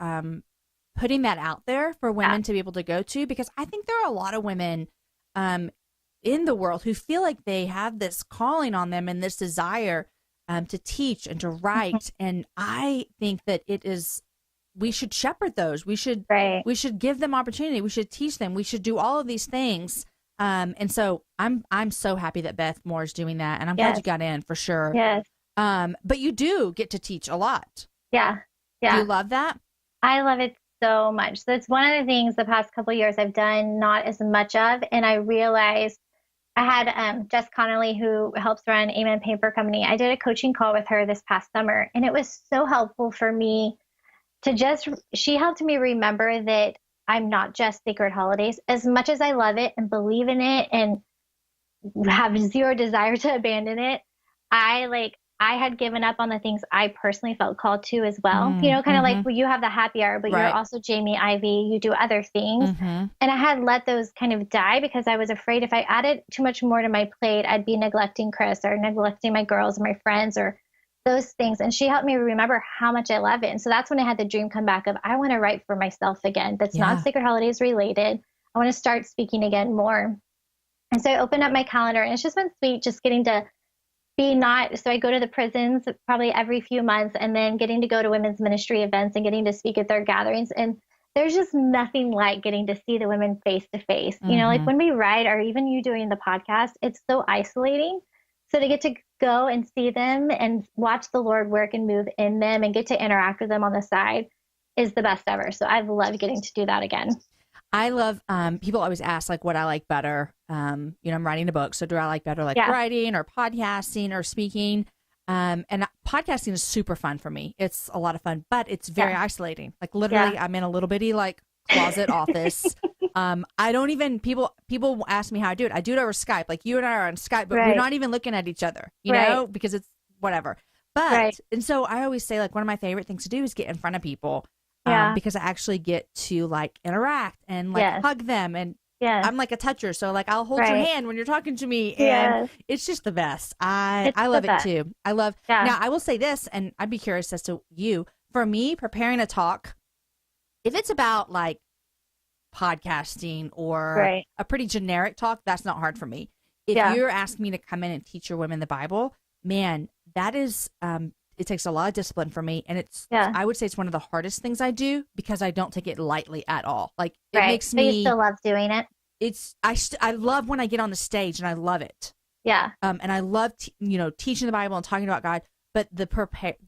putting that out there for women to be able to go to, because I think there are a lot of women in the world who feel like they have this calling on them and this desire to teach and to write. And I think that we should shepherd those. We should give them opportunity. We should teach them. We should do all of these things. And so I'm so happy that Beth Moore is doing that. And I'm glad you got in for sure. Yes. But you do get to teach a lot. Yeah. Yeah. Do you love that? I love it so much. So it's one of the things the past couple of years I've done not as much of. And I realized I had Jess Connolly, who helps run Amen Paper Company. I did a coaching call with her this past summer, and it was so helpful for me she helped me remember that I'm not just Sacred Holidays. As much as I love it and believe in it and have zero desire to abandon it, I had given up on the things I personally felt called to as well. You know, kind of like, well, you have the happy hour, but you're also Jamie Ivey. You do other things. And I had let those kind of die because I was afraid if I added too much more to my plate, I'd be neglecting Chris or neglecting my girls or my friends or those things. And she helped me remember how much I love it. And so that's when I had the dream come back of, I want to write for myself again. That's not Sacred Holidays related. I want to start speaking again more. And so I opened up my calendar, and it's just been sweet just getting to so I go to the prisons probably every few months, and then getting to go to women's ministry events and getting to speak at their gatherings. And there's just nothing like getting to see the women face to face. You know, like when we write, or even you doing the podcast, it's so isolating. So to get to go and see them and watch the Lord work and move in them and get to interact with them on the side is the best ever. So I've loved getting to do that again. I love, people always ask like what I like better. You know, I'm writing a book. So do I like better writing or podcasting or speaking? And podcasting is super fun for me. It's a lot of fun, but it's very isolating. Like literally I'm in a little bitty like closet office. I don't even, people ask me how I do it. I do it over Skype. Like you and I are on Skype, but we're not even looking at each other, you know, because it's whatever. But, and so I always say like one of my favorite things to do is get in front of people. Because I actually get to like interact and like hug them, and I'm like a toucher, so like I'll hold your hand when you're talking to me, and it's just the best. I love it too. I love. Now I will say this, and I'd be curious as to you. For me, preparing a talk, if it's about like podcasting or a pretty generic talk, that's not hard for me. If you're asking me to come in and teach your women the Bible, man, that is. It takes a lot of discipline for me. And it's, I would say it's one of the hardest things I do because I don't take it lightly at all. Like it makes me. But you still love doing it. I love when I get on the stage, and I love it. Yeah. And I love, teaching the Bible and talking about God. But the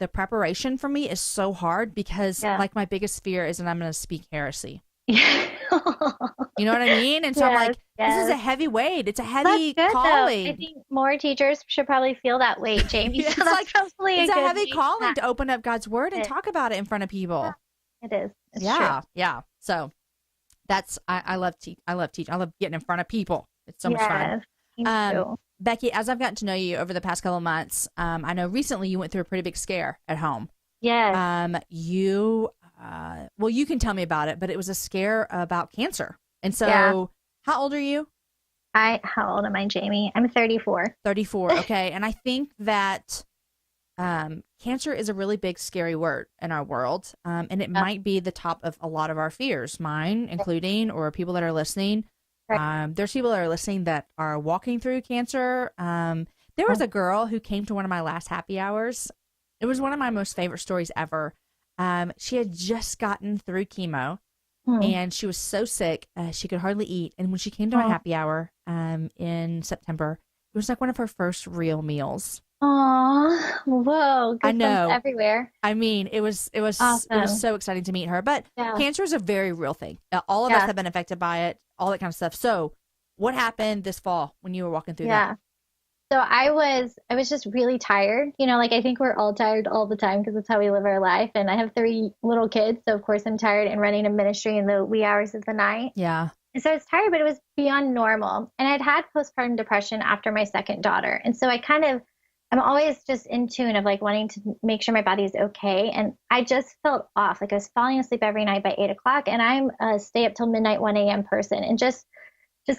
preparation for me is so hard because like my biggest fear is that I'm going to speak heresy. You know what I mean? And so I'm like, this is a heavy weight. It's a heavy calling. I think more teachers should probably feel that weight, Jamie. So that's probably it's a heavy calling to open up God's word and talk about it in front of people. It is. It's true. Yeah. So that's I love teaching. I love getting in front of people. It's so much fun. Me too. Becky, as I've gotten to know you over the past couple of months, I know recently you went through a pretty big scare at home. Yes. Well, you can tell me about it, but it was a scare about cancer. And so how old are you? How old am I, Jamie? I'm 34. 34. Okay. And I think that cancer is a really big, scary word in our world. And it might be the top of a lot of our fears, mine including, or people that are listening. There's people that are listening that are walking through cancer. There was a girl who came to one of my last happy hours. It was one of my most favorite stories ever. She had just gotten through chemo and she was so sick, she could hardly eat. And when she came to my happy hour in September, it was like one of her first real meals. Aw, whoa! I know, everywhere. I mean, it was Awesome. It was so exciting to meet her. But cancer is a very real thing. All of us have been affected by it, all that kind of stuff. So, what happened this fall when you were walking through that? So I was just really tired. You know, like I think we're all tired all the time because that's how we live our life. And I have 3 little kids, so of course I'm tired and running a ministry in the wee hours of the night. Yeah. And so I was tired, but it was beyond normal. And I'd had postpartum depression after my second daughter, and so I'm always just in tune of like wanting to make sure my body is okay. And I just felt off. Like I was falling asleep every night by 8 o'clock, and I'm a stay up till midnight, 1 a.m. person. And just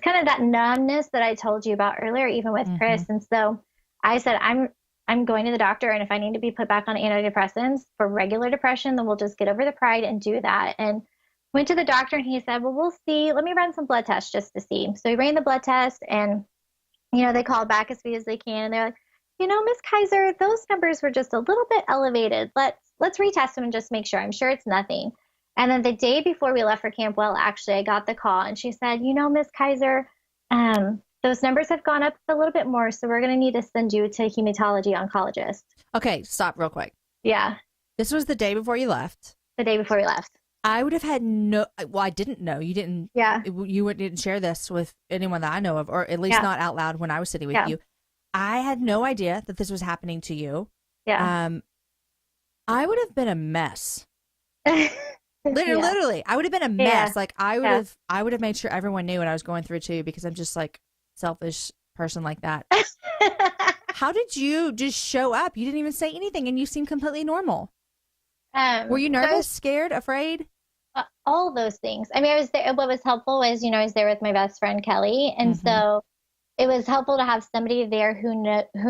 kind of that numbness that I told you about earlier, even with Chris. And so I said, I'm going to the doctor. And if I need to be put back on antidepressants for regular depression, then we'll just get over the pride and do that. And went to the doctor and he said, well, we'll see. Let me run some blood tests just to see. So he ran the blood test and, you know, they called back as soon as they can. And they're like, you know, Miss Kiser, those numbers were just a little bit elevated. Let's retest them and just make sure. I'm sure it's nothing. And then the day before we left for Camp Well, actually, I got the call and she said, you know, Miss Kiser, those numbers have gone up a little bit more. So we're going to need to send you to a hematology oncologist. Okay. Stop real quick. Yeah. This was the day before you left. The day before we left. I would have had I didn't know. You didn't. Yeah. You didn't share this with anyone that I know of, or at least not out loud when I was sitting with you. I had no idea that this was happening to you. Yeah. I would have been a mess. Literally, I would have been a mess. Like I would have made sure everyone knew what I was going through too, because I'm just like selfish person like that. How did you just show up? You didn't even say anything, and you seemed completely normal. Were you nervous, scared, afraid? All those things. I mean, I was there. What was helpful was, you know, I was there with my best friend Kelly, and so it was helpful to have somebody there who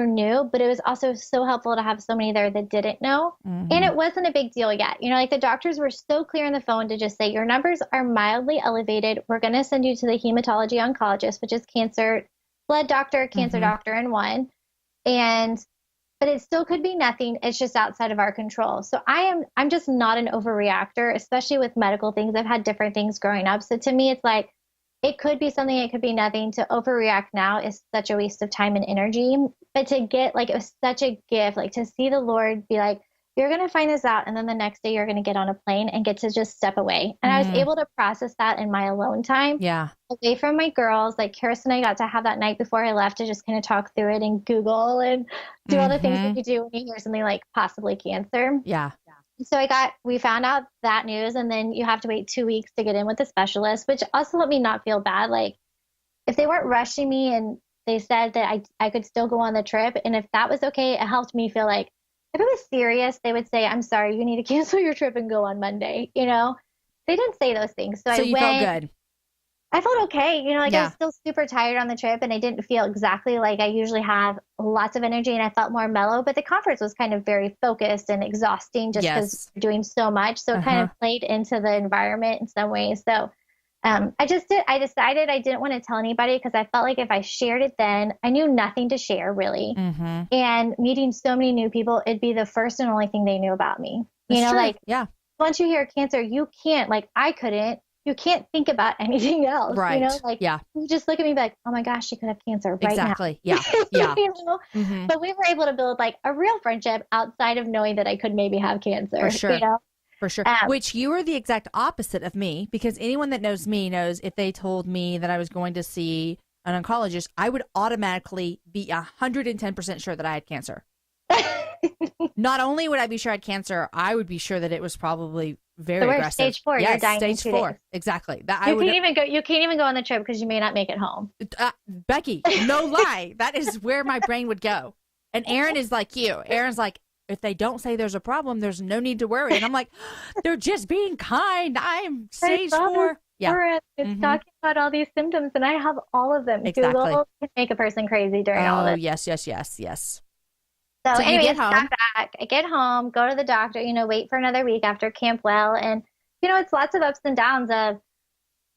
knew, but it was also so helpful to have somebody there that didn't know. And it wasn't a big deal yet. You know, like the doctors were so clear on the phone to just say, your numbers are mildly elevated. We're going to send you to the hematology oncologist, which is cancer blood doctor, cancer doctor in one. But it still could be nothing. It's just outside of our control. So I'm just not an overreactor, especially with medical things. I've had different things growing up. So to me, it's like, it could be something, it could be nothing. To overreact now is such a waste of time and energy. But to get, like, it was such a gift, like to see the Lord be like, you're going to find this out. And then the next day you're going to get on a plane and get to just step away. And I was able to process that in my alone time. Yeah. Away from my girls. Like Karis and I got to have that night before I left to just kind of talk through it and Google and do all the things that you do when you hear something like possibly cancer. Yeah. So we found out that news, and then you have to wait 2 weeks to get in with a specialist, which also let me not feel bad. Like if they weren't rushing me and they said that I could still go on the trip, and if that was okay, it helped me feel like if it was serious, they would say, I'm sorry, you need to cancel your trip and go on Monday. You know, they didn't say those things. So you felt good. I felt okay. You know, like I was still super tired on the trip, and I didn't feel exactly like I usually have lots of energy, and I felt more mellow, but the conference was kind of very focused and exhausting just because we're doing so much. So it kind of played into the environment in some ways. So I decided I didn't want to tell anybody because I felt like if I shared it then, I knew nothing to share really. And meeting so many new people, it'd be the first and only thing they knew about me. That's true. Like, once you hear cancer, you can't, like I couldn't, you can't think about anything else. Right. You know, like you just look at me and be like, oh my gosh, she could have cancer right now. Yeah. You know? But we were able to build like a real friendship outside of knowing that I could maybe have cancer. For sure. You know? For sure. Which you were the exact opposite of me, because anyone that knows me knows if they told me that I was going to see an oncologist, I would automatically be 110% sure that I had cancer. Not only would I be sure I had cancer, I would be sure that it was probably very aggressive. Stage 4. Yes, you're dying stage 4. Exactly. That you can't even go on the trip because you may not make it home. Becky, no lie. That is where my brain would go. And Aaron is like you. Aaron's like, if they don't say there's a problem, there's no need to worry. And I'm like, they're just being kind. I'm stage 4. It's talking about all these symptoms, and I have all of them. Exactly. Google can make a person crazy during all of it. Yes. So you anyways, get home. got back. I get home, go to the doctor, wait for another week after Camp Well. And, it's lots of ups and downs of,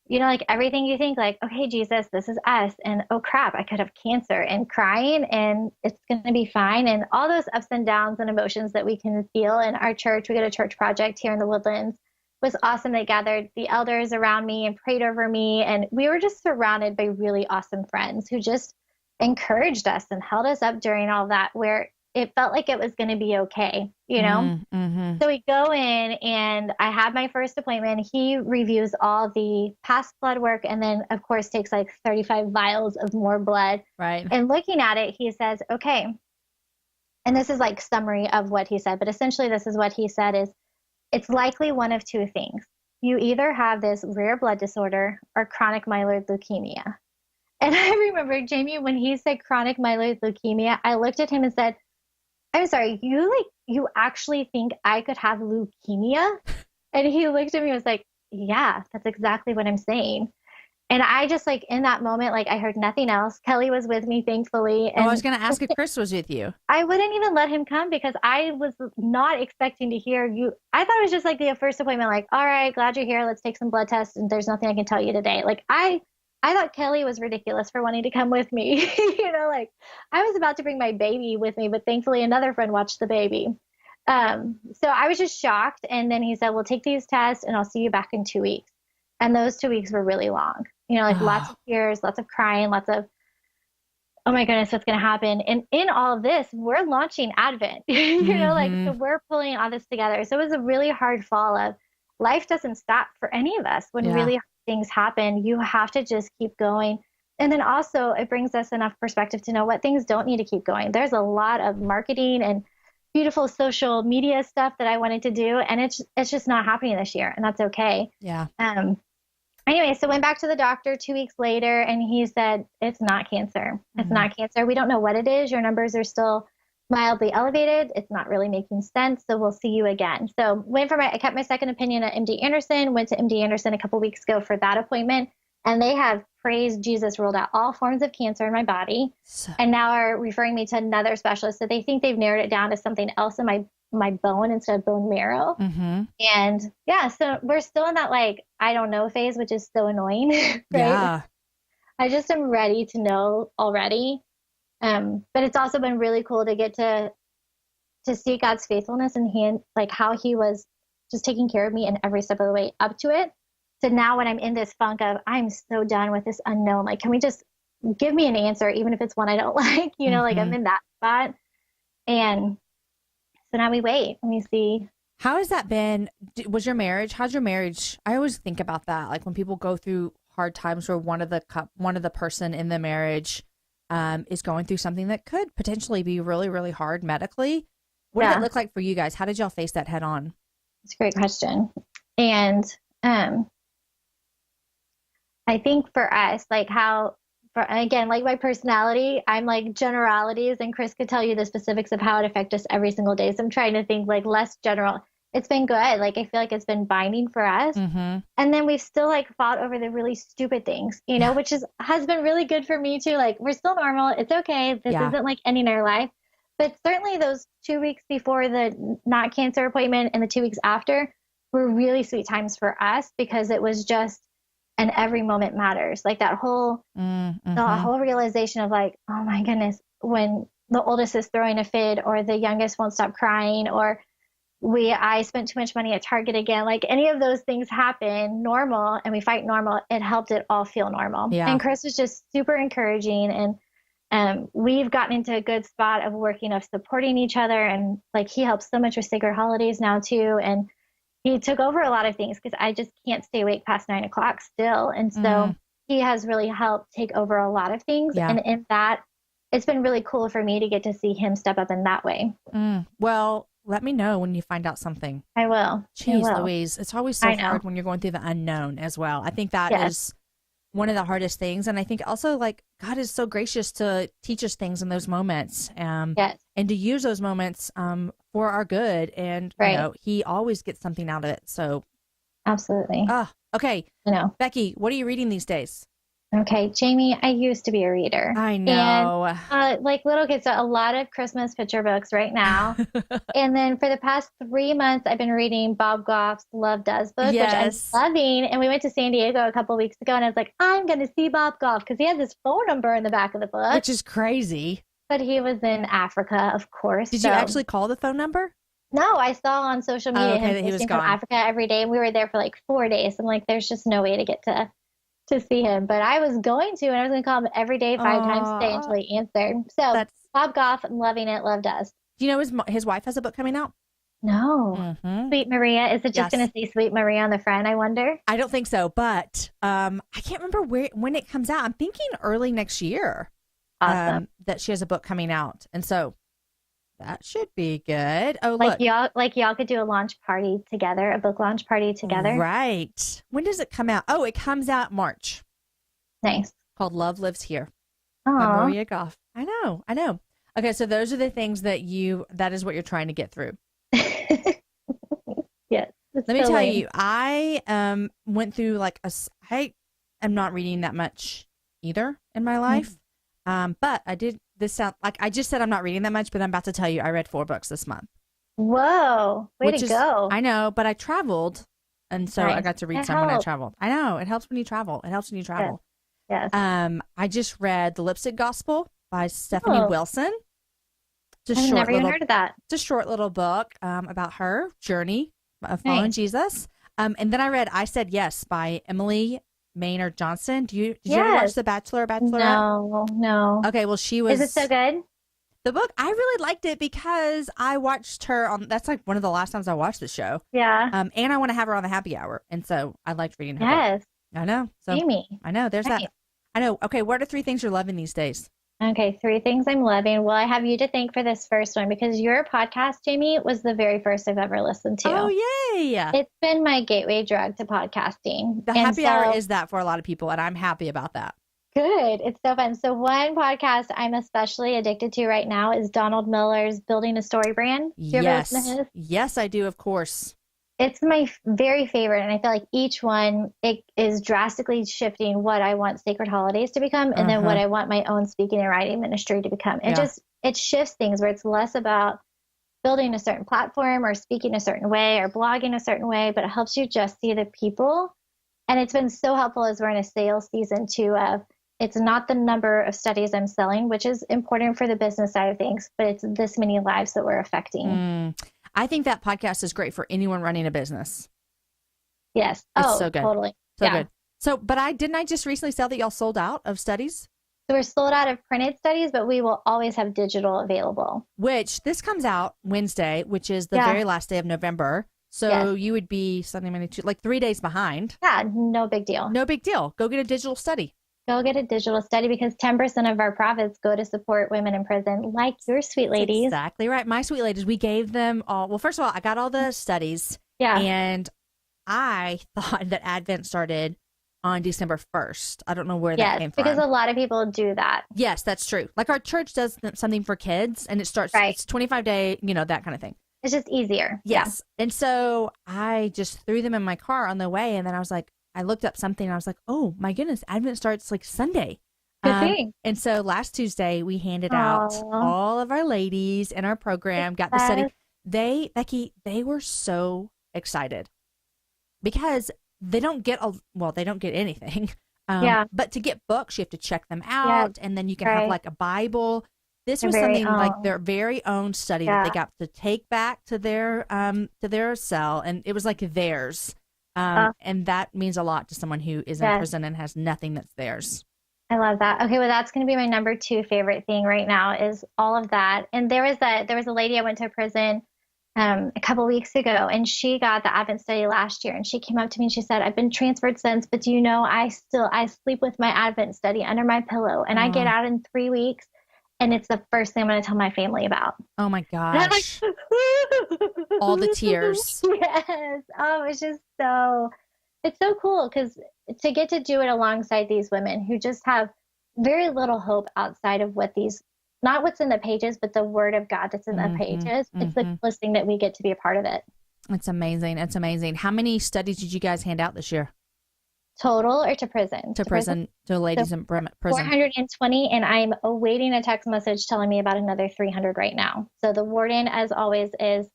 like everything you think like, okay, Jesus, this is us. And oh crap, I could have cancer, and crying, and it's going to be fine. And all those ups and downs and emotions that we can feel in our church. We got a church project here in the Woodlands. It was awesome. They gathered the elders around me and prayed over me. And we were just surrounded by really awesome friends who just encouraged us and held us up during all that, where it felt like it was going to be okay, Mm-hmm. So we go in, and I had my first appointment. He reviews all the past blood work, and then, of course, takes like 35 vials of more blood. Right. And looking at it, he says, okay, and this is like summary of what he said, but essentially this is what he said is, it's likely one of two things. You either have this rare blood disorder or chronic myeloid leukemia. And I remember, Jamie, when he said chronic myeloid leukemia, I looked at him and said, I'm sorry, you actually think I could have leukemia? And he looked at me and was like, yeah, that's exactly what I'm saying. And I just in that moment, I heard nothing else. Kelly was with me, thankfully. And I was going to ask if Chris was with you. I wouldn't even let him come because I was not expecting to hear you. I thought it was just the first appointment, all right, glad you're here. Let's take some blood tests. And there's nothing I can tell you today. I thought Kelly was ridiculous for wanting to come with me. I was about to bring my baby with me, but thankfully another friend watched the baby. So I was just shocked. And then he said, we'll take these tests and I'll see you back in 2 weeks. And those 2 weeks were really long, lots of tears, lots of crying, lots of, oh my goodness, what's going to happen? And in all of this, we're launching Advent, so we're pulling all this together. So it was a really hard fall of life doesn't stop for any of us when really hard things happen. You have to just keep going. And then also it brings us enough perspective to know what things don't need to keep going. There's a lot of marketing and beautiful social media stuff that I wanted to do. And it's just not happening this year. And that's okay. Yeah. Anyway, so went back to the doctor 2 weeks later, and he said, it's not cancer. It's not cancer. We don't know what it is. Your numbers are still mildly elevated. It's not really making sense. So we'll see you again. So I kept my second opinion at MD Anderson, went to MD Anderson a couple weeks ago for that appointment. And they have, praise Jesus, ruled out all forms of cancer in my body. And now are referring me to another specialist. So they think they've narrowed it down to something else in my bone instead of bone marrow. And yeah, so we're still in that I don't know phase, which is so annoying. Right? Yeah. I just am ready to know already. But it's also been really cool to get to see God's faithfulness and how he was just taking care of me in every step of the way up to it. So now when I'm in this funk of, I'm so done with this unknown, can we just give me an answer, even if it's one I don't like, I'm in that spot. And so now we wait and we see. How has that been? Was your marriage? How's your marriage? I always think about that. When people go through hard times where one of the person in the marriage is going through something that could potentially be really, really hard medically. What did it look like for you guys? How did y'all face that head on? It's a great question. And I think for us, again, my personality, I'm generalities, and Chris could tell you the specifics of how it affects us every single day. So I'm trying to think less general. It's been good. I feel like it's been binding for us. And then we've still fought over the really stupid things, which has been really good for me too. We're still normal. It's okay. This isn't ending our life. But certainly those 2 weeks before the not cancer appointment and the 2 weeks after were really sweet times for us, because it was just, and every moment matters. That whole, the whole realization of oh my goodness, when the oldest is throwing a fit, or the youngest won't stop crying, or I spent too much money at Target again, any of those things happen normal, and we fight normal. It helped it all feel normal. Yeah. And Chris was just super encouraging. And we've gotten into a good spot of working, of supporting each other. And he helps so much with Sacred Holidays now too. And he took over a lot of things because I just can't stay awake past 9 o'clock still. And so he has really helped take over a lot of things. Yeah. And in that, it's been really cool for me to get to see him step up in that way. Well, let me know when you find out something. I will. Jeez, Louise, it's always so hard when you're going through the unknown as well. I think that is one of the hardest things. And I think also God is so gracious to teach us things in those moments, and to use those moments for our good. And he always gets something out of it. So absolutely. Okay. Becky, what are you reading these days? Okay, Jamie, I used to be a reader. I know. And like little kids, a lot of Christmas picture books right now. And then for the past 3 months, I've been reading Bob Goff's Love Does book, which I'm Yes. loving. And we went to San Diego a couple weeks ago, and I was like, I'm going to see Bob Goff because he has his phone number in the back of the book. Which is crazy. But he was in Africa, of course. Did you actually call the phone number? No, I saw on social media him that he was posting gone. from Africa every day. And we were there for like 4 days. I'm like, there's just no way to get to see him. But I was going to, and I was going to call him every day, 5 times a day until he answered. So Bob Goff, I'm loving it. Love Does. Do you know his wife has a book coming out? No. Sweet Maria. Is it just going to say Sweet Maria on the front, I wonder? I don't think so, but I can't remember when it comes out. I'm thinking early next year. Awesome. That she has a book coming out. And so that should be good. Oh, like look. y'all could do a launch party together, a book launch party together. Right. When does it come out? Oh, it comes out March. Nice. Called Love Lives Here. By Maria Goff. I know. Okay, so those are the things that is what you're trying to get through. Yes. Let me tell you, I went through I am not reading that much either in my life. But I did this sound like I just said I'm not reading that much, but I'm about to tell you I read 4 books this month. Whoa. Way to go. I know, but I traveled. And so I got to read some when I traveled. I know. It helps when you travel. Yes. I just read The Lipstick Gospel by Stephanie Wilson. I've never even heard of that. It's a short little book about her journey of following Jesus. And then I read I Said Yes by Emily Maynard Johnson. Did you ever watch The Bachelor, Bachelorette? No. Okay, well, she was. Is it so good? The book, I really liked it because I watched her on. That's like one of the last times I watched the show. Yeah. And I want to have her on the happy hour, and so I liked reading her. Yes. Book. I know. So Amy. I know. There's that. I know. Okay, what are 3 things you're loving these days? Okay, 3 things I'm loving. Well, I have you to thank for this first one because your podcast, Jamie, was the very first I've ever listened to. Oh, yay. It's been my gateway drug to podcasting. The happy hour is that for a lot of people, and I'm happy about that. Good. It's so fun. So one podcast I'm especially addicted to right now is Donald Miller's Building a Story Brand. Do you ever listen to his? Yes, I do, of course. It's my very favorite, and I feel like each one it is drastically shifting what I want Sacred Holidays to become, and then what I want my own speaking and writing ministry to become. It shifts things where it's less about building a certain platform or speaking a certain way or blogging a certain way, but it helps you just see the people. And it's been so helpful as we're in a sales season too. Of it's not the number of studies I'm selling, which is important for the business side of things, but it's this many lives that we're affecting. I think that podcast is great for anyone running a business. Yes. It's so good. Totally. So good. So, but I just recently sell that y'all sold out of studies? So we're sold out of printed studies, but we will always have digital available. Which this comes out Wednesday, which is the very last day of November. So you would be Sunday, Monday, Tuesday, like 3 days behind. Yeah, no big deal. No big deal. Go get a digital study. Go get a digital study because 10% of our profits go to support women in prison, like your sweet ladies. That's exactly right. My sweet ladies, we gave them all. Well, first of all, I got all the studies. Yeah. And I thought that Advent started on December 1st. I don't know where that came from. Because a lot of people do that. Yes, that's true. Like our church does something for kids and it starts, it's 25-day, that kind of thing. It's just easier. Yes. Yeah. And so I just threw them in my car on the way. And then I was like, I looked up something and I was like, oh my goodness, Advent starts like Sunday. Good thing. And so last Tuesday we handed out all of our ladies in our program, got the study. Becky, they were so excited because they don't get anything. But to get books, you have to check them out and then you can have like a Bible. This was something like their very own study that they got to take back to their cell, and it was like theirs. And that means a lot to someone who is in prison and has nothing that's theirs. I love that. Okay, well, that's going to be my number 2 favorite thing right now is all of that. And there was a lady I went to prison a couple weeks ago, and she got the Advent study last year, and she came up to me and she said, "I've been transferred since, but do you know I sleep with my Advent study under my pillow, and I get out in 3 weeks." And it's the first thing I'm going to tell my family about. Oh my gosh. All the tears. Yes. Oh, it's so cool because to get to do it alongside these women who just have very little hope outside of not what's in the pages, but the word of God that's in the pages. It's the coolest thing that we get to be a part of it. It's amazing. It's amazing. How many studies did you guys hand out this year? Total or to prison? To prison, to ladies in prison. 420, and I'm awaiting a text message telling me about another 300 right now. So the warden, as always, is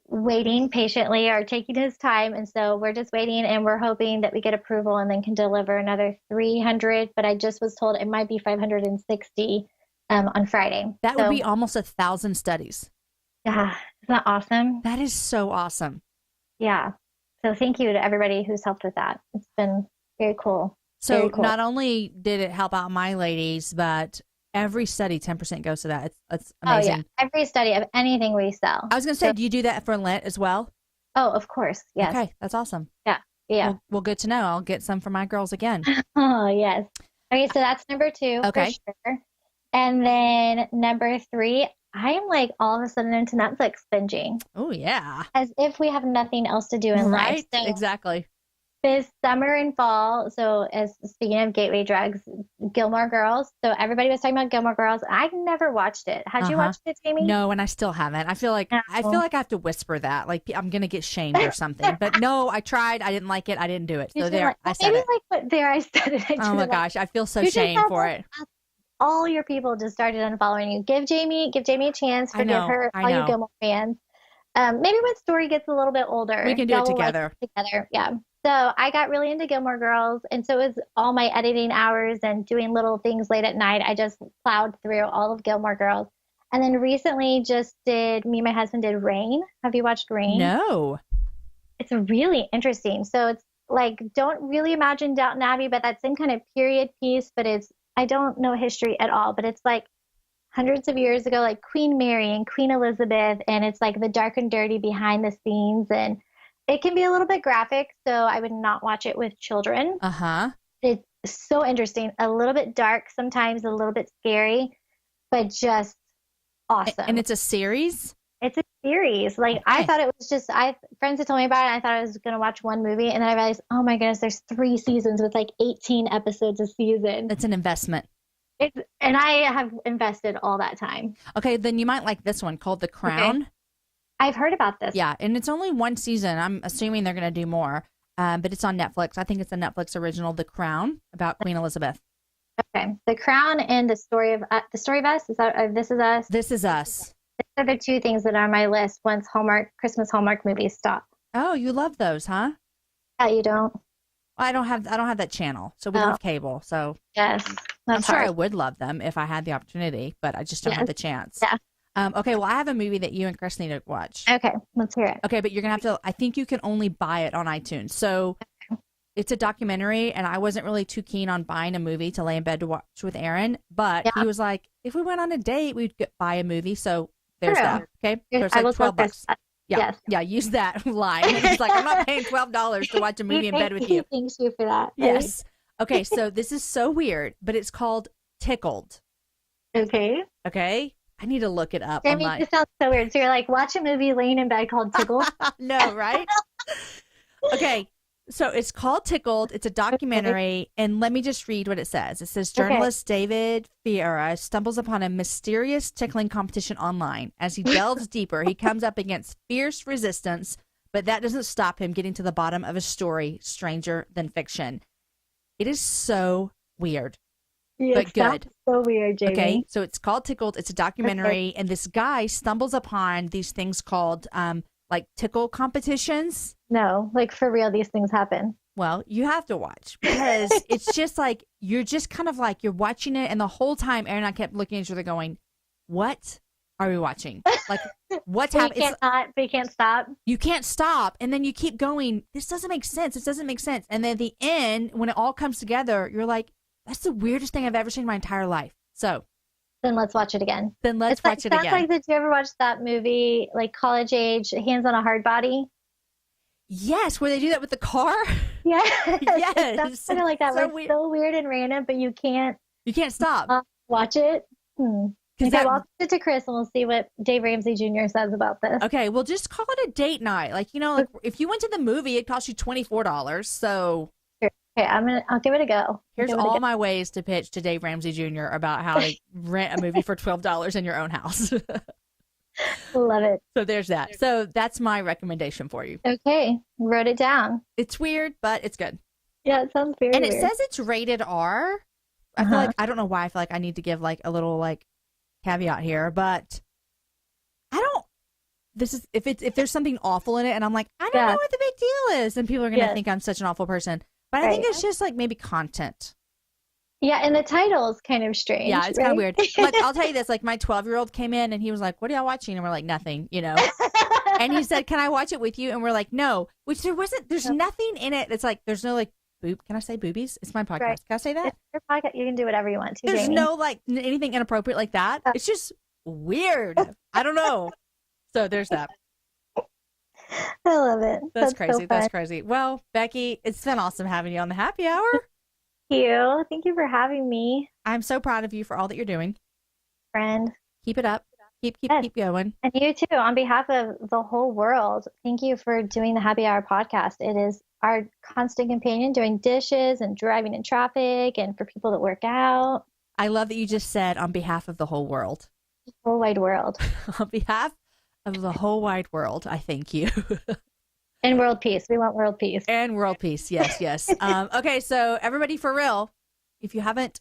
waiting patiently or taking his time. And so we're just waiting, and we're hoping that we get approval and then can deliver another 300. But I just was told it might be 560 on Friday. That would be almost 1,000 studies. Yeah. Isn't that awesome? That is so awesome. Yeah. So thank you to everybody who's helped with that. It's been very cool. So very cool. Not only did it help out my ladies, but every study, 10% goes to that. It's amazing. Oh, yeah. Every study of anything we sell. I was going to say, do you do that for Lent as well? Oh, of course. Yes. Okay. That's awesome. Yeah. Yeah. Well, good to know. I'll get some for my girls again. Oh, yes. Okay. So that's number 2. Okay. For sure. And then number 3, I am like all of a sudden into Netflix binging. Oh, yeah. As if we have nothing else to do in life. Right. Exactly. This summer and fall, so as speaking of gateway drugs, Gilmore Girls. So everybody was talking about Gilmore Girls. I never watched it. Had you watched it, Jamie? No, and I still haven't. I feel like I have to whisper that, like I'm gonna get shamed or something. But no, I tried. I didn't like it. I didn't do it. So there, I said it. I said it. Oh my gosh, I feel so shamed for it. All your people just started unfollowing you. Give Jamie a chance. Forgive her. All you Gilmore fans. Maybe when Story gets a little bit older, we can do it together. Yeah. So I got really into Gilmore Girls, and so it was all my editing hours and doing little things late at night. I just plowed through all of Gilmore Girls. And then recently me and my husband did Rain. Have you watched Rain? No. It's really interesting. So it's like, don't really imagine Downton Abbey, but that same kind of period piece, but I don't know history at all, but it's like hundreds of years ago, like Queen Mary and Queen Elizabeth, and it's like the dark and dirty behind the scenes, and it can be a little bit graphic, so I would not watch it with children. It's so interesting, a little bit dark sometimes, a little bit scary, but just awesome. And it's a series? It's a series. Like, okay. I thought it was just, friends had told me about it, and I thought I was going to watch one movie, and then I realized, oh my goodness, there's 3 seasons with like 18 episodes a season. It's an investment. And I have invested all that time. Okay, then you might like this one called The Crown. Okay. I've heard about this. Yeah, and it's only 1 season. I'm assuming they're going to do more, but it's on Netflix. I think it's a Netflix original, The Crown, about Queen Elizabeth. Okay, The Crown and The Story of Us. Is that This Is Us? This Is Us. These are the 2 things that are on my list once Christmas Hallmark movies stop. Oh, you love those, huh? Yeah, you don't. I don't have that channel, so we don't have cable. So yes, I'm sure I would love them if I had the opportunity, but I just don't have the chance. Yeah. Okay, well, I have a movie that you and Chris need to watch. Okay, let's hear it. Okay, but you're going to have to, I think you can only buy it on iTunes. So it's a documentary, and I wasn't really too keen on buying a movie to lay in bed to watch with Aaron, but he was like, if we went on a date, we'd buy a movie. So there's that. Okay, so it's like $12. Yeah, use that line. It's like, I'm not paying $12 to watch a movie in bed with you. Thanks you for that. Right? Yes. Okay, so this is so weird, but it's called Tickled. Okay. I need to look it up. Jamie, this sounds so weird. So you're like, watch a movie laying in bed called Tickled? No, right? Okay, so it's called Tickled. It's a documentary, and let me just read what it says. It says, journalist David Fiera stumbles upon a mysterious tickling competition online. As he delves deeper, he comes up against fierce resistance, but that doesn't stop him getting to the bottom of a story stranger than fiction. It is so weird. Yeah, but good. So weird, Jamie. Okay, so it's called Tickled. It's a documentary, and this guy stumbles upon these things called like tickle competitions. No, like for real, these things happen. Well, you have to watch because it's just like you're just kind of like you're watching it, and the whole time Aaron and I kept looking at each other, going, "What are we watching? Like, what's happening?" We can't stop. You can't stop, and then you keep going. This doesn't make sense. This doesn't make sense. And then at the end, when it all comes together, you're like, that's the weirdest thing I've ever seen in my entire life. So then let's watch it again. Watch it again. Like, did you ever watch that movie, like college age, Hands on a Hard Body? Yes, where they do that with the car. Yeah. Yes. That's kind of like that. So, so weird and random, but you can't stop. Watch it. Okay, I'll send it to Chris and we'll see what Dave Ramsey Jr. says about this. Okay, well, just call it a date night. Like, like if you went to the movie, it cost you $24. So. Okay, I'll give it a go. Here's all my ways to pitch to Dave Ramsey Jr. about how to rent a movie for $12 in your own house. Love it. So there's that. So that's my recommendation for you. Okay, wrote it down. It's weird, but it's good. Yeah, it sounds very And it weird. says it's rated R. I feel like, I don't know why I feel like I need to give like a little like caveat here, but I don't, this is, if there's something awful in it and I'm like, I don't know what the big deal is, and people are going to think I'm such an awful person. But I think it's just like maybe content. Yeah, and the title is kind of strange. Yeah, it's kind of weird. Like, I'll tell you this, like my 12-year-old came in and he was like, what are y'all watching? And we're like, nothing, you know. And he said, can I watch it with you? And we're like, no. Which there's nothing in it. It's like, there's no like, can I say boobies? It's my podcast. Right. Can I say that? It's your podcast. You can do whatever you want to, There's Jamie. no like anything inappropriate like that. It's just weird. I don't know. So there's that. I love it. That's crazy. So that's crazy. Well, Becky, it's been awesome having you on the happy hour. Thank you for having me. I'm so proud of you for all that you're doing. Friend. Keep it up. Keep going. And you too. On behalf of the whole world, thank you for doing the Happy Hour podcast. It is our constant companion doing dishes and driving in traffic and for people that work out. I love that you just said on behalf of the whole world. The whole wide world. On behalf of the whole wide world, I thank you. And world peace. We want world peace. And world peace. Yes, yes. Okay, so everybody, for real, if you haven't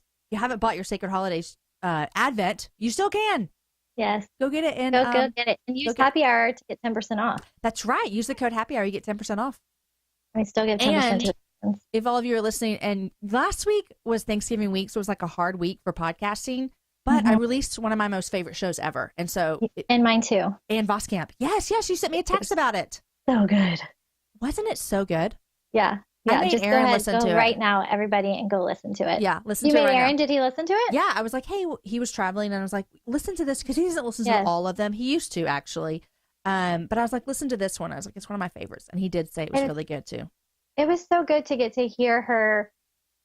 bought your Sacred Holidays Advent, you still can. Yes. Go get it. And go get it. And use Happy Hour to get 10% off. That's right. Use the code Happy Hour. You get 10% off. We still get 10%. And if all of you are listening, and last week was Thanksgiving week, so it was like a hard week for podcasting, but I released one of my most favorite shows ever. And so. And mine too. And Voskamp. Yes, you sent me a text about it. So good. Wasn't it so good? Yeah. Yeah, just Aaron go ahead, listen to it right now, everybody, and go listen to it. Yeah, listen to it. You made right Aaron? now. Did he listen to it? Yeah, I was like, hey, he was traveling, and I was like, listen to this because he doesn't listen to all of them. He used to actually, but I was like, listen to this one. I was like, it's one of my favorites, and he did say it was really good too. It was so good to get to hear her,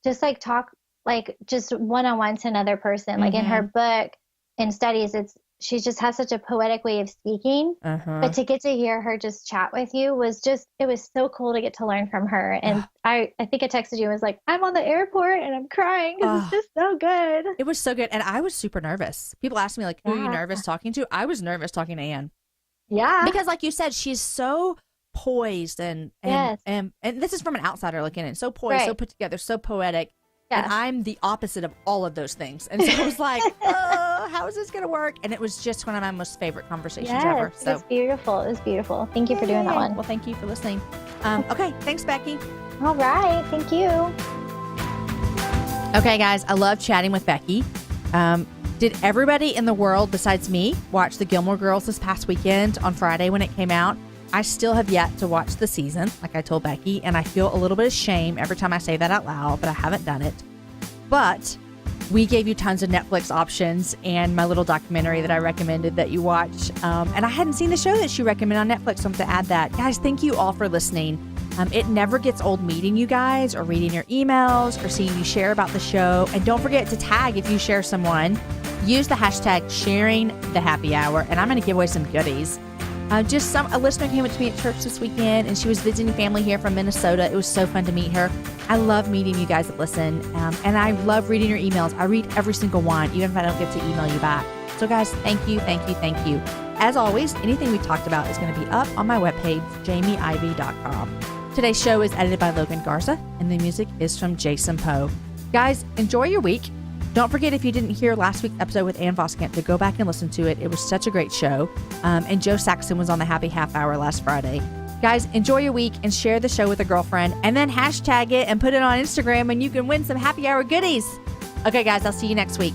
just like talk, like just one-on-one to another person. Like in her book and studies, she just has such a poetic way of speaking, but to get to hear her just chat with you it was so cool to get to learn from her. And I think I texted you and was like, I'm on the airport and I'm crying because it's just so good. It was so good. And I was super nervous. People asked me like, who are you nervous talking to? I was nervous talking to Anne. Yeah. Because like you said, she's so poised and this is from an outsider looking in. So poised, so put together, so poetic. Yeah. And I'm the opposite of all of those things. And so I was like, oh, how is this going to work? And it was just one of my most favorite conversations ever. So. It was beautiful. It was beautiful. Thank you for doing that one. Well, thank you for listening. Okay. Thanks, Becky. All right. Thank you. Okay, guys. I love chatting with Becky. Did everybody in the world besides me watch the Gilmore Girls this past weekend on Friday when it came out? I still have yet to watch the season, like I told Becky, and I feel a little bit of shame every time I say that out loud, but I haven't done it. But we gave you tons of Netflix options and my little documentary that I recommended that you watch. And I hadn't seen the show that she recommended on Netflix, so I'm going to add that. Guys, thank you all for listening. It never gets old meeting you guys or reading your emails or seeing you share about the show. And don't forget to tag if you share someone. Use the hashtag #SharingTheHappyHour, and I'm going to give away some goodies. A listener came up to me at church this weekend, and she was visiting family here from Minnesota. It was so fun to meet her. I love meeting you guys that listen, and I love reading your emails. I read every single one, even if I don't get to email you back. So guys, thank you. As always, anything we talked about is going to be up on my webpage, jamieivey.com. Today's show is edited by Logan Garza, and the music is from Jason Poe. Guys, enjoy your week. Don't forget, if you didn't hear last week's episode with Ann Voskamp, to go back and listen to it. It was such a great show. And Joe Saxon was on the Happy Half Hour last Friday. Guys, enjoy your week and share the show with a girlfriend. And then hashtag it and put it on Instagram, and you can win some Happy Hour goodies. Okay, guys, I'll see you next week.